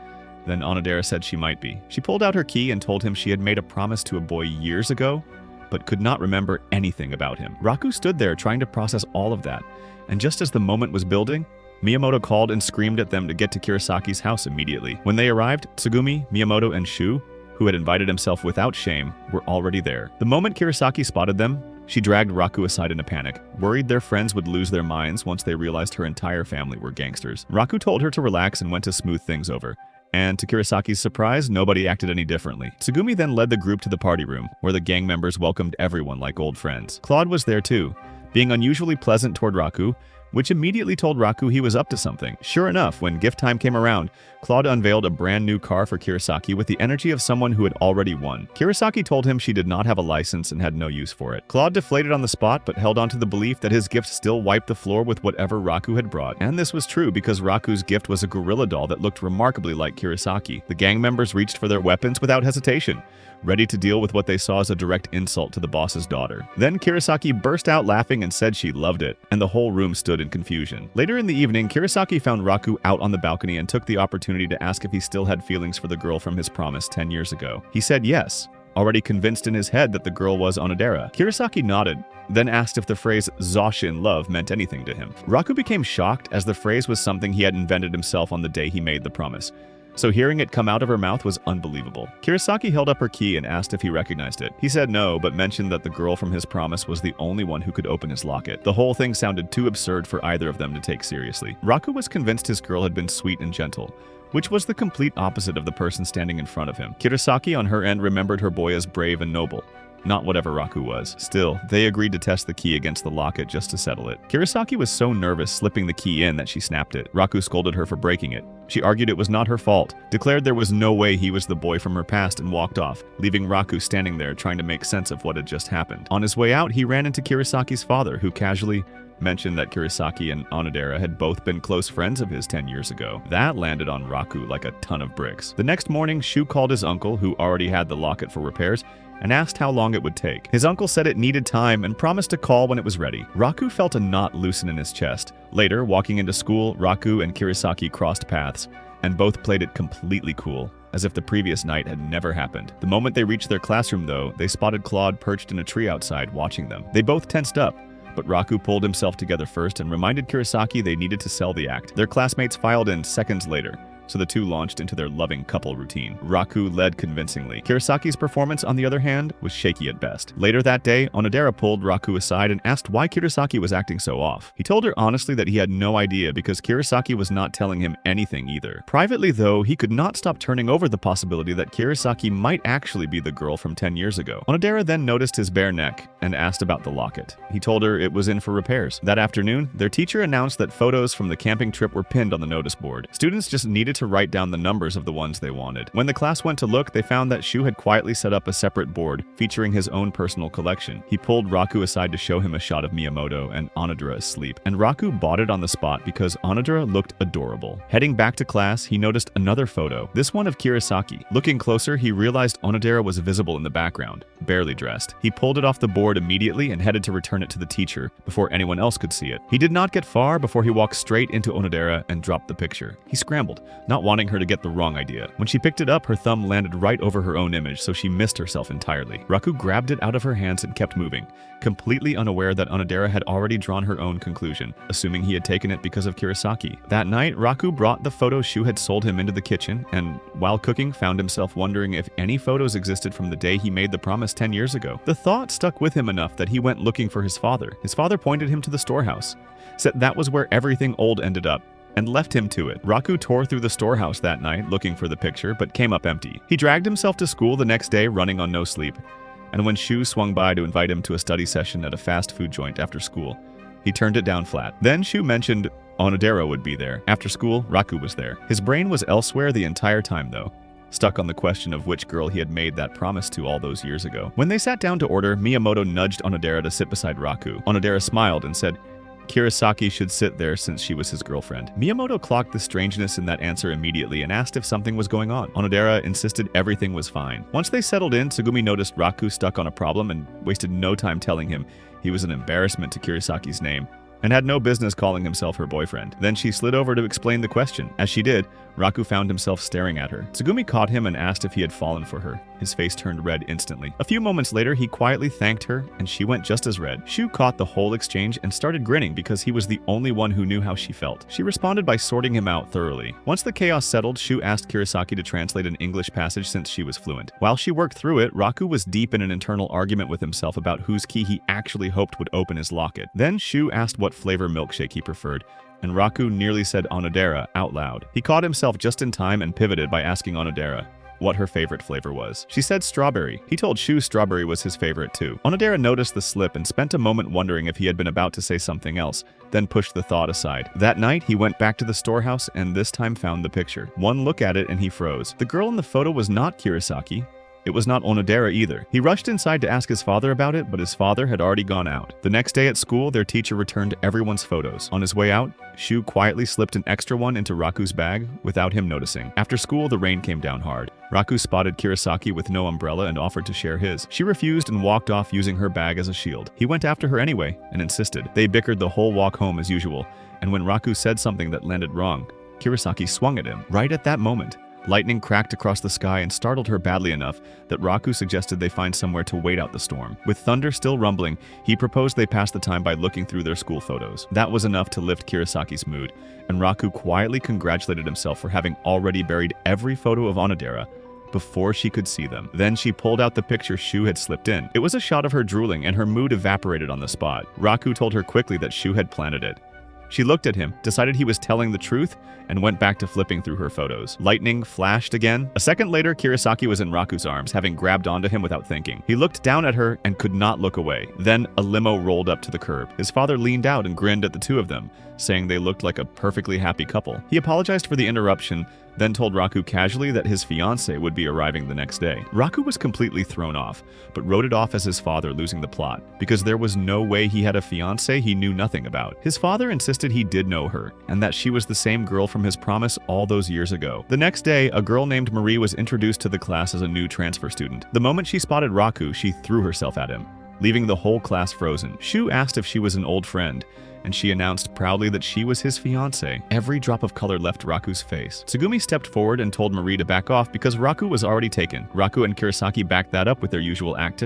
then Onodera said she might be. She pulled out her key and told him she had made a promise to a boy years ago, but could not remember anything about him. Raku stood there trying to process all of that, and just as the moment was building, Miyamoto called and screamed at them to get to Kirisaki's house immediately. When they arrived, Tsugumi, Miyamoto, and Shu, who had invited himself without shame, were already there. The moment Kirisaki spotted them, she dragged Raku aside in a panic, worried their friends would lose their minds once they realized her entire family were gangsters. Raku told her to relax and went to smooth things over. And to Kirisaki's surprise, nobody acted any differently. Tsugumi then led the group to the party room, where the gang members welcomed everyone like old friends. Claude was there too, being unusually pleasant toward Raku, which immediately told Raku he was up to something. Sure enough, when gift time came around, Claude unveiled a brand new car for Kirisaki with the energy of someone who had already won. Kirisaki told him she did not have a license and had no use for it. Claude deflated on the spot, but held on to the belief that his gift still wiped the floor with whatever Raku had brought. And this was true because Raku's gift was a gorilla doll that looked remarkably like Kirisaki. The gang members reached for their weapons without hesitation, ready to deal with what they saw as a direct insult to the boss's daughter. Then Kirisaki burst out laughing and said she loved it, and the whole room stood in confusion. Later in the evening, Kirisaki found Raku out on the balcony and took the opportunity to ask if he still had feelings for the girl from his promise 10 years ago. He said yes, already convinced in his head that the girl was Onodera. Kirisaki nodded, then asked if the phrase Zoshin love meant anything to him. Raku became shocked as the phrase was something he had invented himself on the day he made the promise. So hearing it come out of her mouth was unbelievable. Kirisaki held up her key and asked if he recognized it. He said no, but mentioned that the girl from his promise was the only one who could open his locket. The whole thing sounded too absurd for either of them to take seriously. Raku was convinced his girl had been sweet and gentle, which was the complete opposite of the person standing in front of him. Kirisaki on her end remembered her boy as brave and noble, not whatever Raku was. Still, they agreed to test the key against the locket just to settle it. Kirisaki was so nervous slipping the key in that she snapped it. Raku scolded her for breaking it. She argued it was not her fault, declared there was no way he was the boy from her past, and walked off, leaving Raku standing there trying to make sense of what had just happened. On his way out, he ran into Kirisaki's father, who casually mentioned that Kirisaki and Onodera had both been close friends of his 10 years ago. That landed on Raku like a ton of bricks. The next morning, Shu called his uncle, who already had the locket for repairs, and asked how long it would take. His uncle said it needed time and promised to call when it was ready. Raku felt a knot loosen in his chest. Later, walking into school, Raku and Kirisaki crossed paths, and both played it completely cool, as if the previous night had never happened. The moment they reached their classroom, though, they spotted Claude perched in a tree outside watching them. They both tensed up, but Raku pulled himself together first and reminded Kirisaki they needed to sell the act. Their classmates filed in seconds later, so the two launched into their loving couple routine. Raku led convincingly. Kirasaki's performance, on the other hand, was shaky at best. Later that day, Onodera pulled Raku aside and asked why Kirasaki was acting so off. He told her honestly that he had no idea because Kirasaki was not telling him anything either. Privately, though, he could not stop turning over the possibility that Kirasaki might actually be the girl from 10 years ago. Onodera then noticed his bare neck and asked about the locket. He told her it was in for repairs. That afternoon, their teacher announced that photos from the camping trip were pinned on the notice board. Students just needed to write down the numbers of the ones they wanted. When the class went to look, they found that Shu had quietly set up a separate board featuring his own personal collection. He pulled Raku aside to show him a shot of Miyamoto and Onodera asleep, and Raku bought it on the spot because Onodera looked adorable. Heading back to class, he noticed another photo, this one of Kirasaki. Looking closer, he realized Onodera was visible in the background, barely dressed. He pulled it off the board immediately and headed to return it to the teacher before anyone else could see it. He did not get far before he walked straight into Onodera and dropped the picture. He scrambled, not wanting her to get the wrong idea. When she picked it up, her thumb landed right over her own image, so she missed herself entirely. Raku grabbed it out of her hands and kept moving, completely unaware that Onodera had already drawn her own conclusion, assuming he had taken it because of Kirasaki. That night, Raku brought the photo Shu had sold him into the kitchen, and while cooking, found himself wondering if any photos existed from the day he made the promise 10 years ago. The thought stuck with him enough that he went looking for his father. His father pointed him to the storehouse, said that was where everything old ended up, and left him to it. Raku tore through the storehouse that night looking for the picture, but came up empty. He dragged himself to school the next day running on no sleep, and when Shu swung by to invite him to a study session at a fast food joint after school, he turned it down flat. Then Shu mentioned Onodera would be there. After school, Raku was there. His brain was elsewhere the entire time though, stuck on the question of which girl he had made that promise to all those years ago. When they sat down to order, Miyamoto nudged Onodera to sit beside Raku. Onodera smiled and said Kirasaki should sit there since she was his girlfriend. Miyamoto clocked the strangeness in that answer immediately and asked if something was going on. Onodera insisted everything was fine. Once they settled in, Tsugumi noticed Raku stuck on a problem and wasted no time telling him he was an embarrassment to Kirasaki's name and had no business calling himself her boyfriend. Then she slid over to explain the question. As she did, Raku found himself staring at her. Tsugumi caught him and asked if he had fallen for her. His face turned red instantly. A few moments later, he quietly thanked her, and she went just as red. Shu caught the whole exchange and started grinning because he was the only one who knew how she felt. She responded by sorting him out thoroughly. Once the chaos settled, Shu asked Kirasaki to translate an English passage since she was fluent. While she worked through it, Raku was deep in an internal argument with himself about whose key he actually hoped would open his locket. Then Shu asked what flavor milkshake he preferred, and Raku nearly said Onodera out loud. He caught himself just in time and pivoted by asking Onodera what her favorite flavor was. She said strawberry. He told Shu strawberry was his favorite too. Onodera noticed the slip and spent a moment wondering if he had been about to say something else, then pushed the thought aside. That night, he went back to the storehouse and this time found the picture. One look at it and he froze. The girl in the photo was not Kirasaki. It was not Onodera either. He rushed inside to ask his father about it, but his father had already gone out. The next day at school, their teacher returned everyone's photos. On his way out, Shu quietly slipped an extra one into Raku's bag without him noticing. After school, the rain came down hard. Raku spotted Kirasaki with no umbrella and offered to share his. She refused and walked off using her bag as a shield. He went after her anyway and insisted. They bickered the whole walk home as usual, and when Raku said something that landed wrong, Kirasaki swung at him. Right at that moment, lightning cracked across the sky and startled her badly enough that Raku suggested they find somewhere to wait out the storm. With thunder still rumbling, he proposed they pass the time by looking through their school photos. That was enough to lift Kirasaki's mood, and Raku quietly congratulated himself for having already buried every photo of Onodera before she could see them. Then she pulled out the picture Shu had slipped in. It was a shot of her drooling, and her mood evaporated on the spot. Raku told her quickly that Shu had planted it. She looked at him, decided he was telling the truth, and went back to flipping through her photos. Lightning flashed again. A second later, Kirasaki was in Raku's arms, having grabbed onto him without thinking. He looked down at her and could not look away. Then a limo rolled up to the curb. His father leaned out and grinned at the two of them, saying they looked like a perfectly happy couple. He apologized for the interruption, then told Raku casually that his fiancée would be arriving the next day. Raku was completely thrown off, but wrote it off as his father losing the plot, because there was no way he had a fiancée he knew nothing about. His father insisted he did know her, and that she was the same girl from his promise all those years ago. The next day, a girl named Marie was introduced to the class as a new transfer student. The moment she spotted Raku, she threw herself at him, leaving the whole class frozen. Shu asked if she was an old friend, and she announced proudly that she was his fiancée. Every drop of color left Raku's face. Tsugumi stepped forward and told Marie to back off because Raku was already taken. Raku and Kirasaki backed that up with their usual act,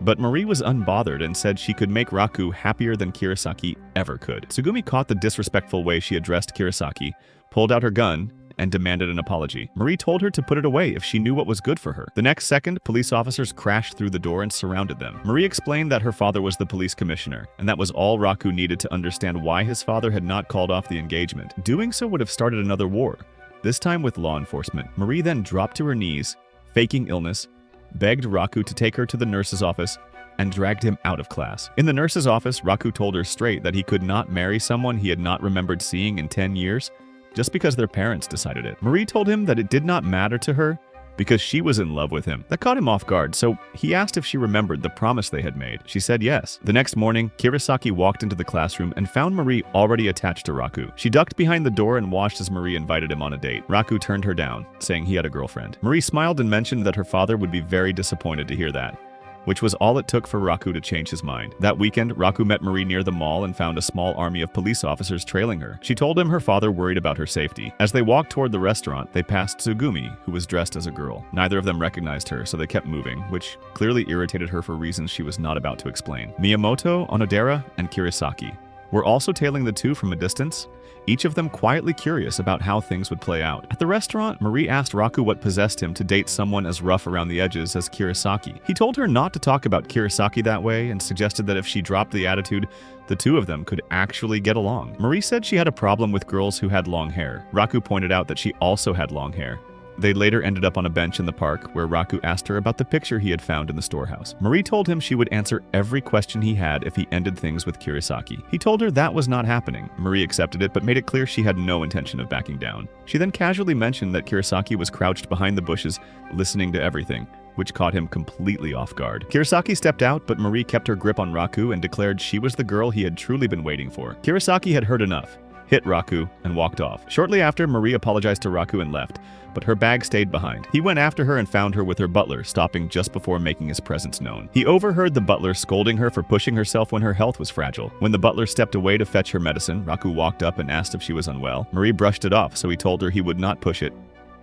but Marie was unbothered and said she could make Raku happier than Kirasaki ever could. Tsugumi caught the disrespectful way she addressed Kirasaki, pulled out her gun, and demanded an apology. Marie told her to put it away if she knew what was good for her. The next second, police officers crashed through the door and surrounded them. Marie explained that her father was the police commissioner, and that was all Raku needed to understand why his father had not called off the engagement. Doing so would have started another war, this time with law enforcement. Marie then dropped to her knees, faking illness, begged Raku to take her to the nurse's office, and dragged him out of class. In the nurse's office, Raku told her straight that he could not marry someone he had not remembered seeing in 10 years just because their parents decided it. Marie told him that it did not matter to her because she was in love with him. That caught him off guard, so he asked if she remembered the promise they had made. She said yes. The next morning, Kirasaki walked into the classroom and found Marie already attached to Raku. She ducked behind the door and watched as Marie invited him on a date. Raku turned her down, saying he had a girlfriend. Marie smiled and mentioned that her father would be very disappointed to hear that, which was all it took for Raku to change his mind. That weekend, Raku met Marie near the mall and found a small army of police officers trailing her. She told him her father worried about her safety. As they walked toward the restaurant, they passed Tsugumi, who was dressed as a girl. Neither of them recognized her, so they kept moving, which clearly irritated her for reasons she was not about to explain. Miyamoto, Onodera, and Kirasaki were also tailing the two from a distance, each of them quietly curious about how things would play out. At the restaurant, Marie asked Raku what possessed him to date someone as rough around the edges as Kirasaki. He told her not to talk about Kirasaki that way and suggested that if she dropped the attitude, the two of them could actually get along. Marie said she had a problem with girls who had long hair. Raku pointed out that she also had long hair. They later ended up on a bench in the park where Raku asked her about the picture he had found in the storehouse. Marie told him she would answer every question he had if he ended things with Kirasaki. He told her that was not happening. Marie accepted it but made it clear she had no intention of backing down. She then casually mentioned that Kirasaki was crouched behind the bushes listening to everything, which caught him completely off guard. Kirasaki stepped out, but Marie kept her grip on Raku and declared she was the girl he had truly been waiting for. Kirasaki had heard enough, hit Raku, and walked off. Shortly after, Marie apologized to Raku and left, but her bag stayed behind. He went after her and found her with her butler, stopping just before making his presence known. He overheard the butler scolding her for pushing herself when her health was fragile. When the butler stepped away to fetch her medicine, Raku walked up and asked if she was unwell. Marie brushed it off, so he told her he would not push it,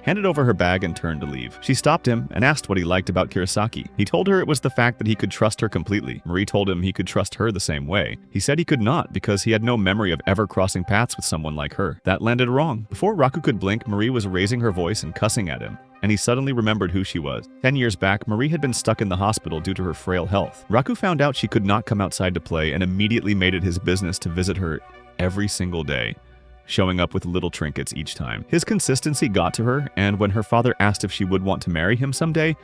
handed over her bag, and turned to leave. She stopped him and asked what he liked about Kirasaki. He told her it was the fact that he could trust her completely. Marie told him he could trust her the same way. He said he could not because he had no memory of ever crossing paths with someone like her. That landed wrong. Before Raku could blink, Marie was raising her voice and cussing at him, and he suddenly remembered who she was. 10 years back, Marie had been stuck in the hospital due to her frail health. Raku found out she could not come outside to play and immediately made it his business to visit her every single day, showing up with little trinkets each time. His consistency got to her, and when her father asked if she would want to marry him someday,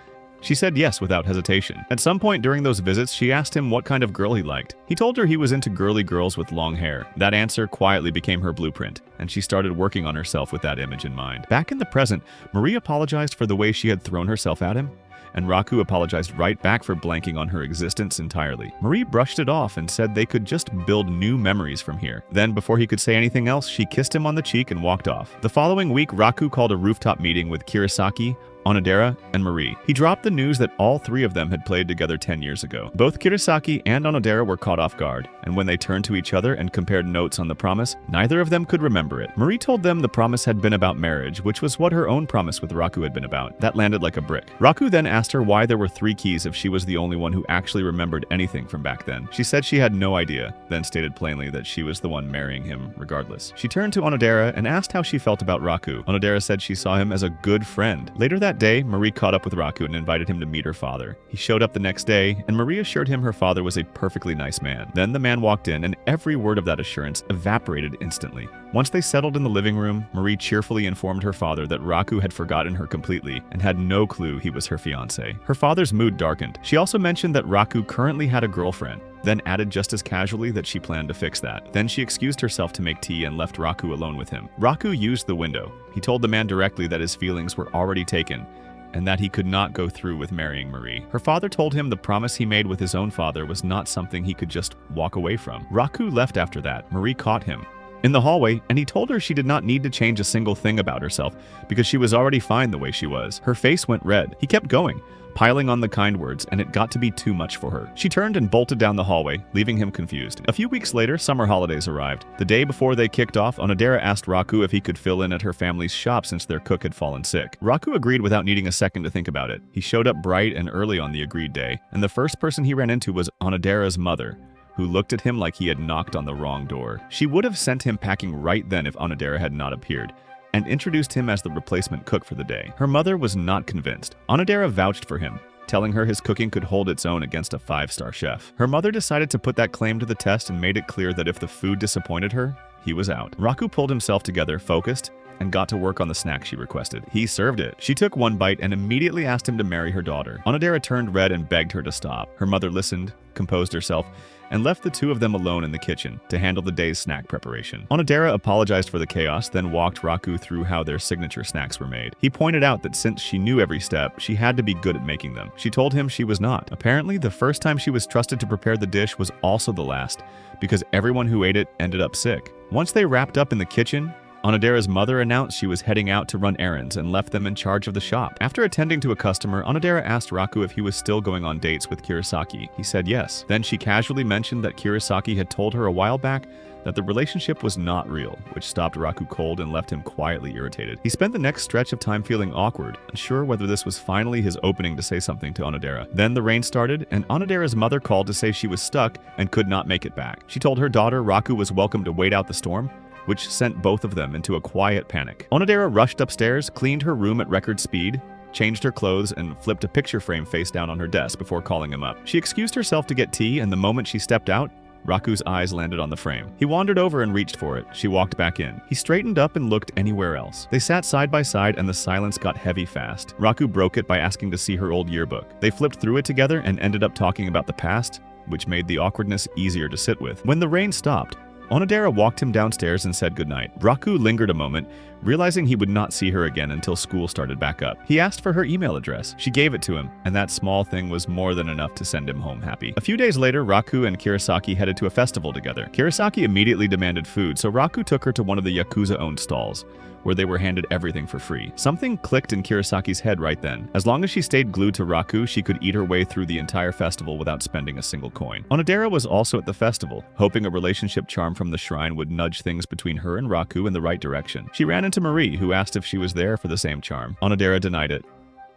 she said yes without hesitation. At some point during those visits, she asked him what kind of girl he liked. He told her he was into girly girls with long hair. That answer quietly became her blueprint, and she started working on herself with that image in mind. Back in the present, Marie apologized for the way she had thrown herself at him, and Raku apologized right back for blanking on her existence entirely. Marie brushed it off and said they could just build new memories from here. Then, before he could say anything else, she kissed him on the cheek and walked off. The following week, Raku called a rooftop meeting with Kirasaki, Onodera, and Marie. He dropped the news that all three of them had played together 10 years ago. Both Kirasaki and Onodera were caught off guard, and when they turned to each other and compared notes on the promise, neither of them could remember it. Marie told them the promise had been about marriage, which was what her own promise with Raku had been about. That landed like a brick. Raku then asked her why there were 3 keys if she was the only one who actually remembered anything from back then. She said she had no idea, then stated plainly that she was the one marrying him regardless. She turned to Onodera and asked how she felt about Raku. Onodera said she saw him as a good friend. Later that day, Marie caught up with Raku and invited him to meet her father. He showed up the next day, and Marie assured him her father was a perfectly nice man. Then the man walked in, and every word of that assurance evaporated instantly. Once they settled in the living room, Marie cheerfully informed her father that Raku had forgotten her completely and had no clue he was her fiancé. Her father's mood darkened. She also mentioned that Raku currently had a girlfriend, then added just as casually that she planned to fix that. Then she excused herself to make tea and left Raku alone with him. Raku used the window. He told the man directly that his feelings were already taken, and that he could not go through with marrying Marie. Her father told him the promise he made with his own father was not something he could just walk away from. Raku left after that. Marie caught him in the hallway, and he told her she did not need to change a single thing about herself because she was already fine the way she was. Her face went red. He kept going, piling on the kind words, and it got to be too much for her. She turned and bolted down the hallway, leaving him confused. A few weeks later, summer holidays arrived. The day before they kicked off, Onodera asked Raku if he could fill in at her family's shop since their cook had fallen sick. Raku agreed without needing a second to think about it. He showed up bright and early on the agreed day, and the first person he ran into was Onodera's mother, who looked at him like he had knocked on the wrong door. She would have sent him packing right then if Onodera had not appeared. and introduced him as the replacement cook for the day. Her mother was not convinced. Onodera vouched for him, telling her his cooking could hold its own against a 5-star chef. Her mother decided to put that claim to the test and made it clear that if the food disappointed her, he was out. Raku pulled himself together, focused, and got to work on the snack she requested. He served it. She took one bite and immediately asked him to marry her daughter. Onodera turned red and begged her to stop. Her mother listened, composed herself, and left the two of them alone in the kitchen to handle the day's snack preparation. Onodera apologized for the chaos, then walked Raku through how their signature snacks were made. He pointed out that since she knew every step, she had to be good at making them. She told him she was not. Apparently, the first time she was trusted to prepare the dish was also the last, because everyone who ate it ended up sick. Once they wrapped up in the kitchen, Onodera's mother announced she was heading out to run errands and left them in charge of the shop. After attending to a customer, Onodera asked Raku if he was still going on dates with Kurosaki. He said yes. Then she casually mentioned that Kurosaki had told her a while back that the relationship was not real, which stopped Raku cold and left him quietly irritated. He spent the next stretch of time feeling awkward, unsure whether this was finally his opening to say something to Onodera. Then the rain started, and Onodera's mother called to say she was stuck and could not make it back. She told her daughter Raku was welcome to wait out the storm, which sent both of them into a quiet panic. Onodera rushed upstairs, cleaned her room at record speed, changed her clothes, and flipped a picture frame face down on her desk before calling him up. She excused herself to get tea, and the moment she stepped out, Raku's eyes landed on the frame. He wandered over and reached for it. She walked back in. He straightened up and looked anywhere else. They sat side by side and the silence got heavy fast. Raku broke it by asking to see her old yearbook. They flipped through it together and ended up talking about the past, which made the awkwardness easier to sit with. When the rain stopped, Onodera walked him downstairs and said goodnight. Raku lingered a moment, realizing he would not see her again until school started back up. He asked for her email address. She gave it to him, and that small thing was more than enough to send him home happy. A few days later, Raku and Kurosaki headed to a festival together. Kurosaki immediately demanded food, so Raku took her to one of the Yakuza-owned stalls, where they were handed everything for free. Something clicked in Kurosaki's head right then. As long as she stayed glued to Raku, she could eat her way through the entire festival without spending a single coin. Onodera was also at the festival, hoping a relationship charm from the shrine would nudge things between her and Raku in the right direction. She ran into Marie, who asked if she was there for the same charm. Onodera denied it.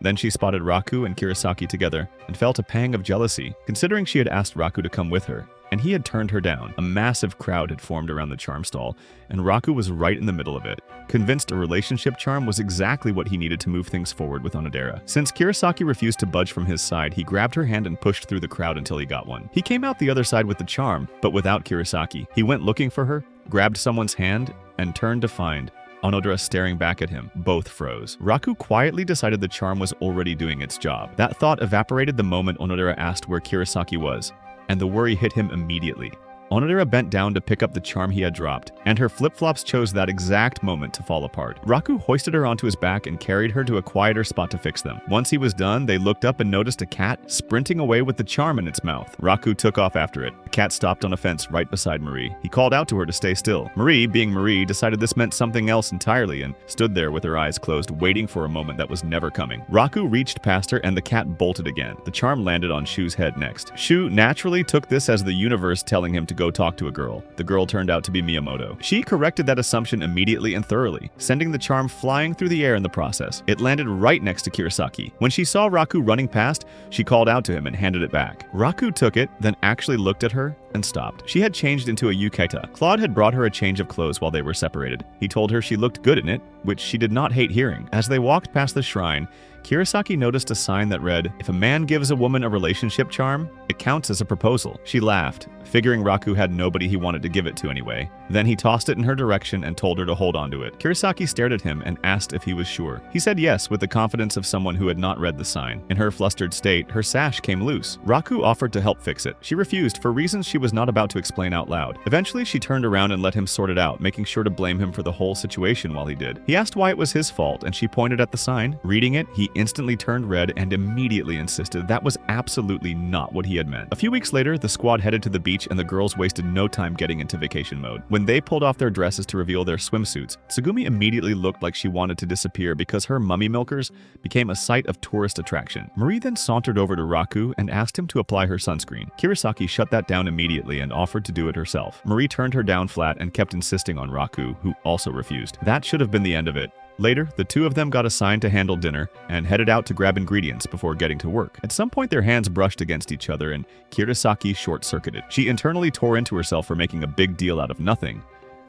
Then she spotted Raku and Kurosaki together and felt a pang of jealousy, considering she had asked Raku to come with her, and he had turned her down. A massive crowd had formed around the charm stall, and Raku was right in the middle of it, convinced a relationship charm was exactly what he needed to move things forward with Onodera. Since Kurosaki refused to budge from his side, he grabbed her hand and pushed through the crowd until he got one. He came out the other side with the charm, but without Kurosaki. He went looking for her, grabbed someone's hand, and turned to find Onodera staring back at him. Both froze. Raku quietly decided the charm was already doing its job. That thought evaporated the moment Onodera asked where Kurosaki was, and the worry hit him immediately. Onodera bent down to pick up the charm he had dropped, and her flip-flops chose that exact moment to fall apart. Raku hoisted her onto his back and carried her to a quieter spot to fix them. Once he was done, they looked up and noticed a cat sprinting away with the charm in its mouth. Raku took off after it. The cat stopped on a fence right beside Marie. He called out to her to stay still. Marie, being Marie, decided this meant something else entirely and stood there with her eyes closed, waiting for a moment that was never coming. Raku reached past her and the cat bolted again. The charm landed on Shu's head next. Shu naturally took this as the universe telling him to go talk to a girl. The girl turned out to be Miyamoto. She corrected that assumption immediately and thoroughly, sending the charm flying through the air in the process. It landed right next to Kurosaki. When she saw Raku running past, she called out to him and handed it back. Raku took it, then actually looked at her and stopped. She had changed into a yukata. Claude had brought her a change of clothes while they were separated. He told her she looked good in it, which she did not hate hearing. As they walked past the shrine, Kurosaki noticed a sign that read, "If a man gives a woman a relationship charm, it counts as a proposal." She laughed, figuring Raku had nobody he wanted to give it to anyway. Then he tossed it in her direction and told her to hold onto it. Kurosaki stared at him and asked if he was sure. He said yes with the confidence of someone who had not read the sign. In her flustered state, her sash came loose. Raku offered to help fix it. She refused for reasons she was not about to explain out loud. Eventually, she turned around and let him sort it out, making sure to blame him for the whole situation while he did. He asked why it was his fault, and she pointed at the sign. Reading it, he instantly turned red and immediately insisted that was absolutely not what he had meant. A few weeks later, the squad headed to the beach and the girls wasted no time getting into vacation mode. When they pulled off their dresses to reveal their swimsuits, Tsugumi immediately looked like she wanted to disappear because her mummy milkers became a site of tourist attraction. Marie then sauntered over to Raku and asked him to apply her sunscreen. Kurosaki shut that down immediately and offered to do it herself. Marie turned her down flat and kept insisting on Raku, who also refused. That should have been the end of it. Later, the two of them got assigned to handle dinner and headed out to grab ingredients before getting to work. At some point, their hands brushed against each other and Kurosaki short-circuited. She internally tore into herself for making a big deal out of nothing,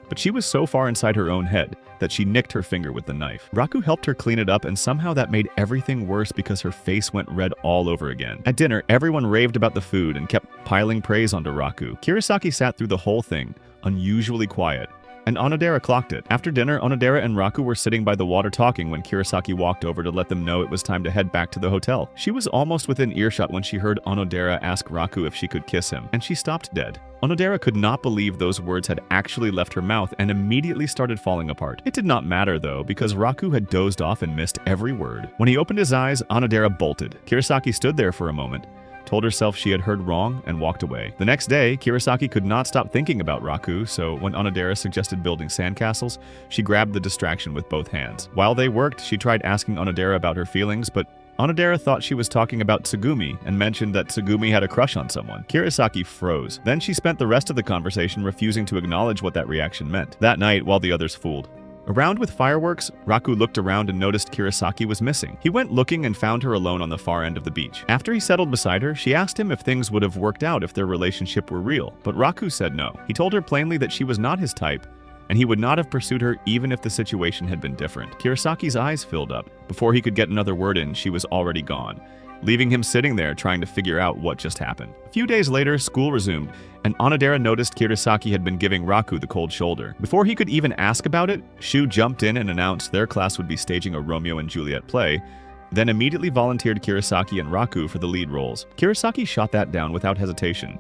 but she was so far inside her own head that she nicked her finger with the knife. Raku helped her clean it up, and somehow that made everything worse because her face went red all over again. At dinner, everyone raved about the food and kept piling praise onto Raku. Kirasaki sat through the whole thing, unusually quiet, and Onodera clocked it. After dinner, Onodera and Raku were sitting by the water talking when Kirasaki walked over to let them know it was time to head back to the hotel. She was almost within earshot when she heard Onodera ask Raku if she could kiss him, and she stopped dead. Onodera could not believe those words had actually left her mouth and immediately started falling apart. It did not matter though, because Raku had dozed off and missed every word. When he opened his eyes, Onodera bolted. Kirasaki stood there for a moment, told herself she had heard wrong, and walked away. The next day, Kirasaki could not stop thinking about Raku, so when Onodera suggested building sandcastles, she grabbed the distraction with both hands. While they worked, she tried asking Onodera about her feelings, but Onodera thought she was talking about Tsugumi and mentioned that Tsugumi had a crush on someone. Kirasaki froze. Then she spent the rest of the conversation refusing to acknowledge what that reaction meant. That night, while the others fooled around with fireworks, Raku looked around and noticed Kirasaki was missing. He went looking and found her alone on the far end of the beach. After he settled beside her, she asked him if things would have worked out if their relationship were real, but Raku said no. He told her plainly that she was not his type, and he would not have pursued her even if the situation had been different. Kirasaki's eyes filled up. Before he could get another word in, she was already gone, leaving him sitting there trying to figure out what just happened. A few days later, school resumed, and Onodera noticed Kirasaki had been giving Raku the cold shoulder. Before he could even ask about it, Shu jumped in and announced their class would be staging a Romeo and Juliet play, then immediately volunteered Kirasaki and Raku for the lead roles. Kirasaki shot that down without hesitation.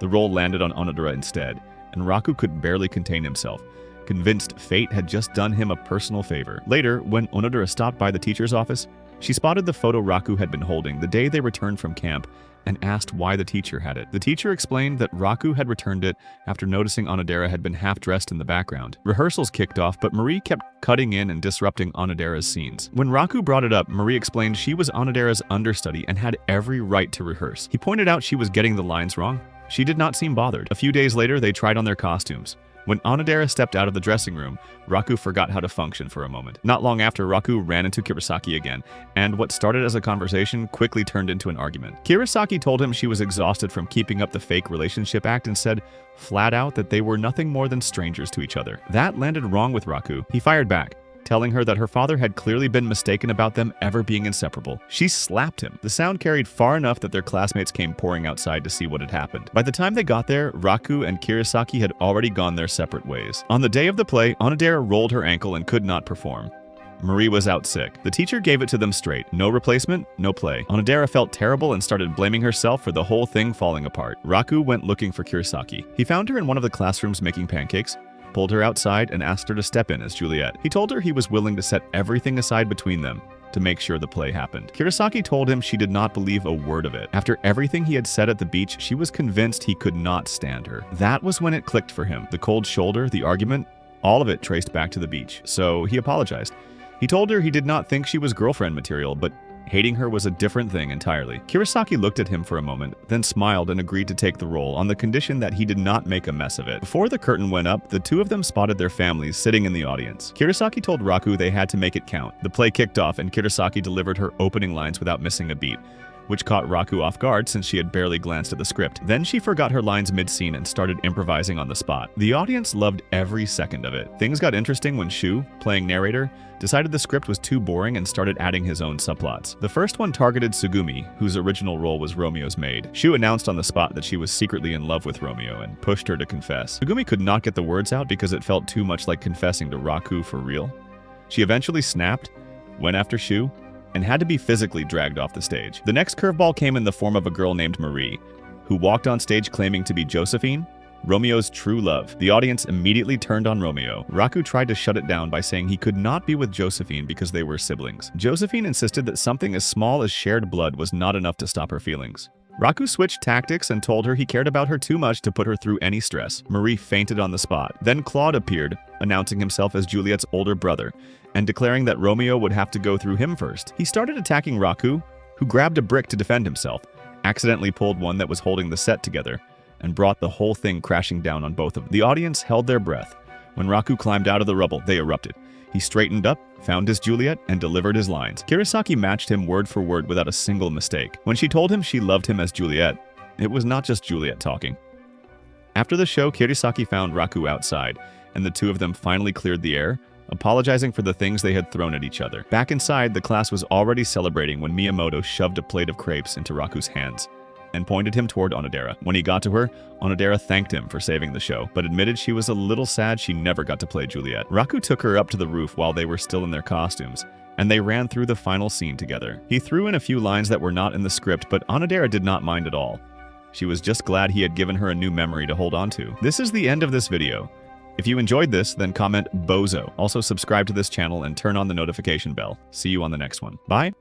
The role landed on Onodera instead, and Raku could barely contain himself, convinced fate had just done him a personal favor. Later, when Onodera stopped by the teacher's office, she spotted the photo Raku had been holding the day they returned from camp and asked why the teacher had it. The teacher explained that Raku had returned it after noticing Onodera had been half-dressed in the background. Rehearsals kicked off, but Marie kept cutting in and disrupting Onodera's scenes. When Raku brought it up, Marie explained she was Onodera's understudy and had every right to rehearse. He pointed out she was getting the lines wrong. She did not seem bothered. A few days later, they tried on their costumes. When Onodera stepped out of the dressing room, Raku forgot how to function for a moment. Not long after, Raku ran into Kirasaki again, and what started as a conversation quickly turned into an argument. Kirasaki told him she was exhausted from keeping up the fake relationship act and said flat out that they were nothing more than strangers to each other. That landed wrong with Raku. He fired back, telling her that her father had clearly been mistaken about them ever being inseparable. She slapped him. The sound carried far enough that their classmates came pouring outside to see what had happened. By the time they got there, Raku and Kirasaki had already gone their separate ways. On the day of the play, Onodera rolled her ankle and could not perform. Marie was out sick. The teacher gave it to them straight. No replacement, no play. Onodera felt terrible and started blaming herself for the whole thing falling apart. Raku went looking for Kirasaki. He found her in one of the classrooms making pancakes, pulled her outside, and asked her to step in as Juliet. He told her he was willing to set everything aside between them to make sure the play happened. Kirasaki told him she did not believe a word of it. After everything he had said at the beach, she was convinced he could not stand her. That was when it clicked for him. The cold shoulder, the argument, all of it traced back to the beach. So he apologized. He told her he did not think she was girlfriend material, but hating her was a different thing entirely. Kirasaki looked at him for a moment, then smiled and agreed to take the role on the condition that he did not make a mess of it. Before the curtain went up, the two of them spotted their families sitting in the audience. Kirasaki told Raku they had to make it count. The play kicked off and Kirasaki delivered her opening lines without missing a beat, which caught Raku off guard since she had barely glanced at the script. Then she forgot her lines mid-scene and started improvising on the spot. The audience loved every second of it. Things got interesting when Shu, playing narrator, decided the script was too boring and started adding his own subplots. The first one targeted Tsugumi, whose original role was Romeo's maid. Shu announced on the spot that she was secretly in love with Romeo and pushed her to confess. Tsugumi could not get the words out because it felt too much like confessing to Raku for real. She eventually snapped, went after Shu, and had to be physically dragged off the stage. The next curveball came in the form of a girl named Marie, who walked on stage claiming to be Josephine, Romeo's true love. The audience immediately turned on Romeo. Raku tried to shut it down by saying he could not be with Josephine because they were siblings. Josephine insisted that something as small as shared blood was not enough to stop her feelings. Raku switched tactics and told her he cared about her too much to put her through any stress. Marie fainted on the spot. Then Claude appeared, announcing himself as Juliet's older brother, and declaring that Romeo would have to go through him first. He started attacking Raku, who grabbed a brick to defend himself, accidentally pulled one that was holding the set together, and brought the whole thing crashing down on both of them. The audience held their breath. When Raku climbed out of the rubble, they erupted. He straightened up, found his Juliet, and delivered his lines. Kirasaki matched him word for word without a single mistake. When she told him she loved him as Juliet, it was not just Juliet talking. After the show, Kirasaki found Raku outside and the two of them finally cleared the air, apologizing for the things they had thrown at each other. Back inside, the class was already celebrating when Miyamoto shoved a plate of crepes into Raku's hands and pointed him toward Onodera. When he got to her, Onodera thanked him for saving the show, but admitted she was a little sad she never got to play Juliet. Raku took her up to the roof while they were still in their costumes, and they ran through the final scene together. He threw in a few lines that were not in the script, but Onodera did not mind at all. She was just glad he had given her a new memory to hold on to. This is the end of this video. If you enjoyed this, then comment Bozo. Also subscribe to this channel and turn on the notification bell. See you on the next one. Bye!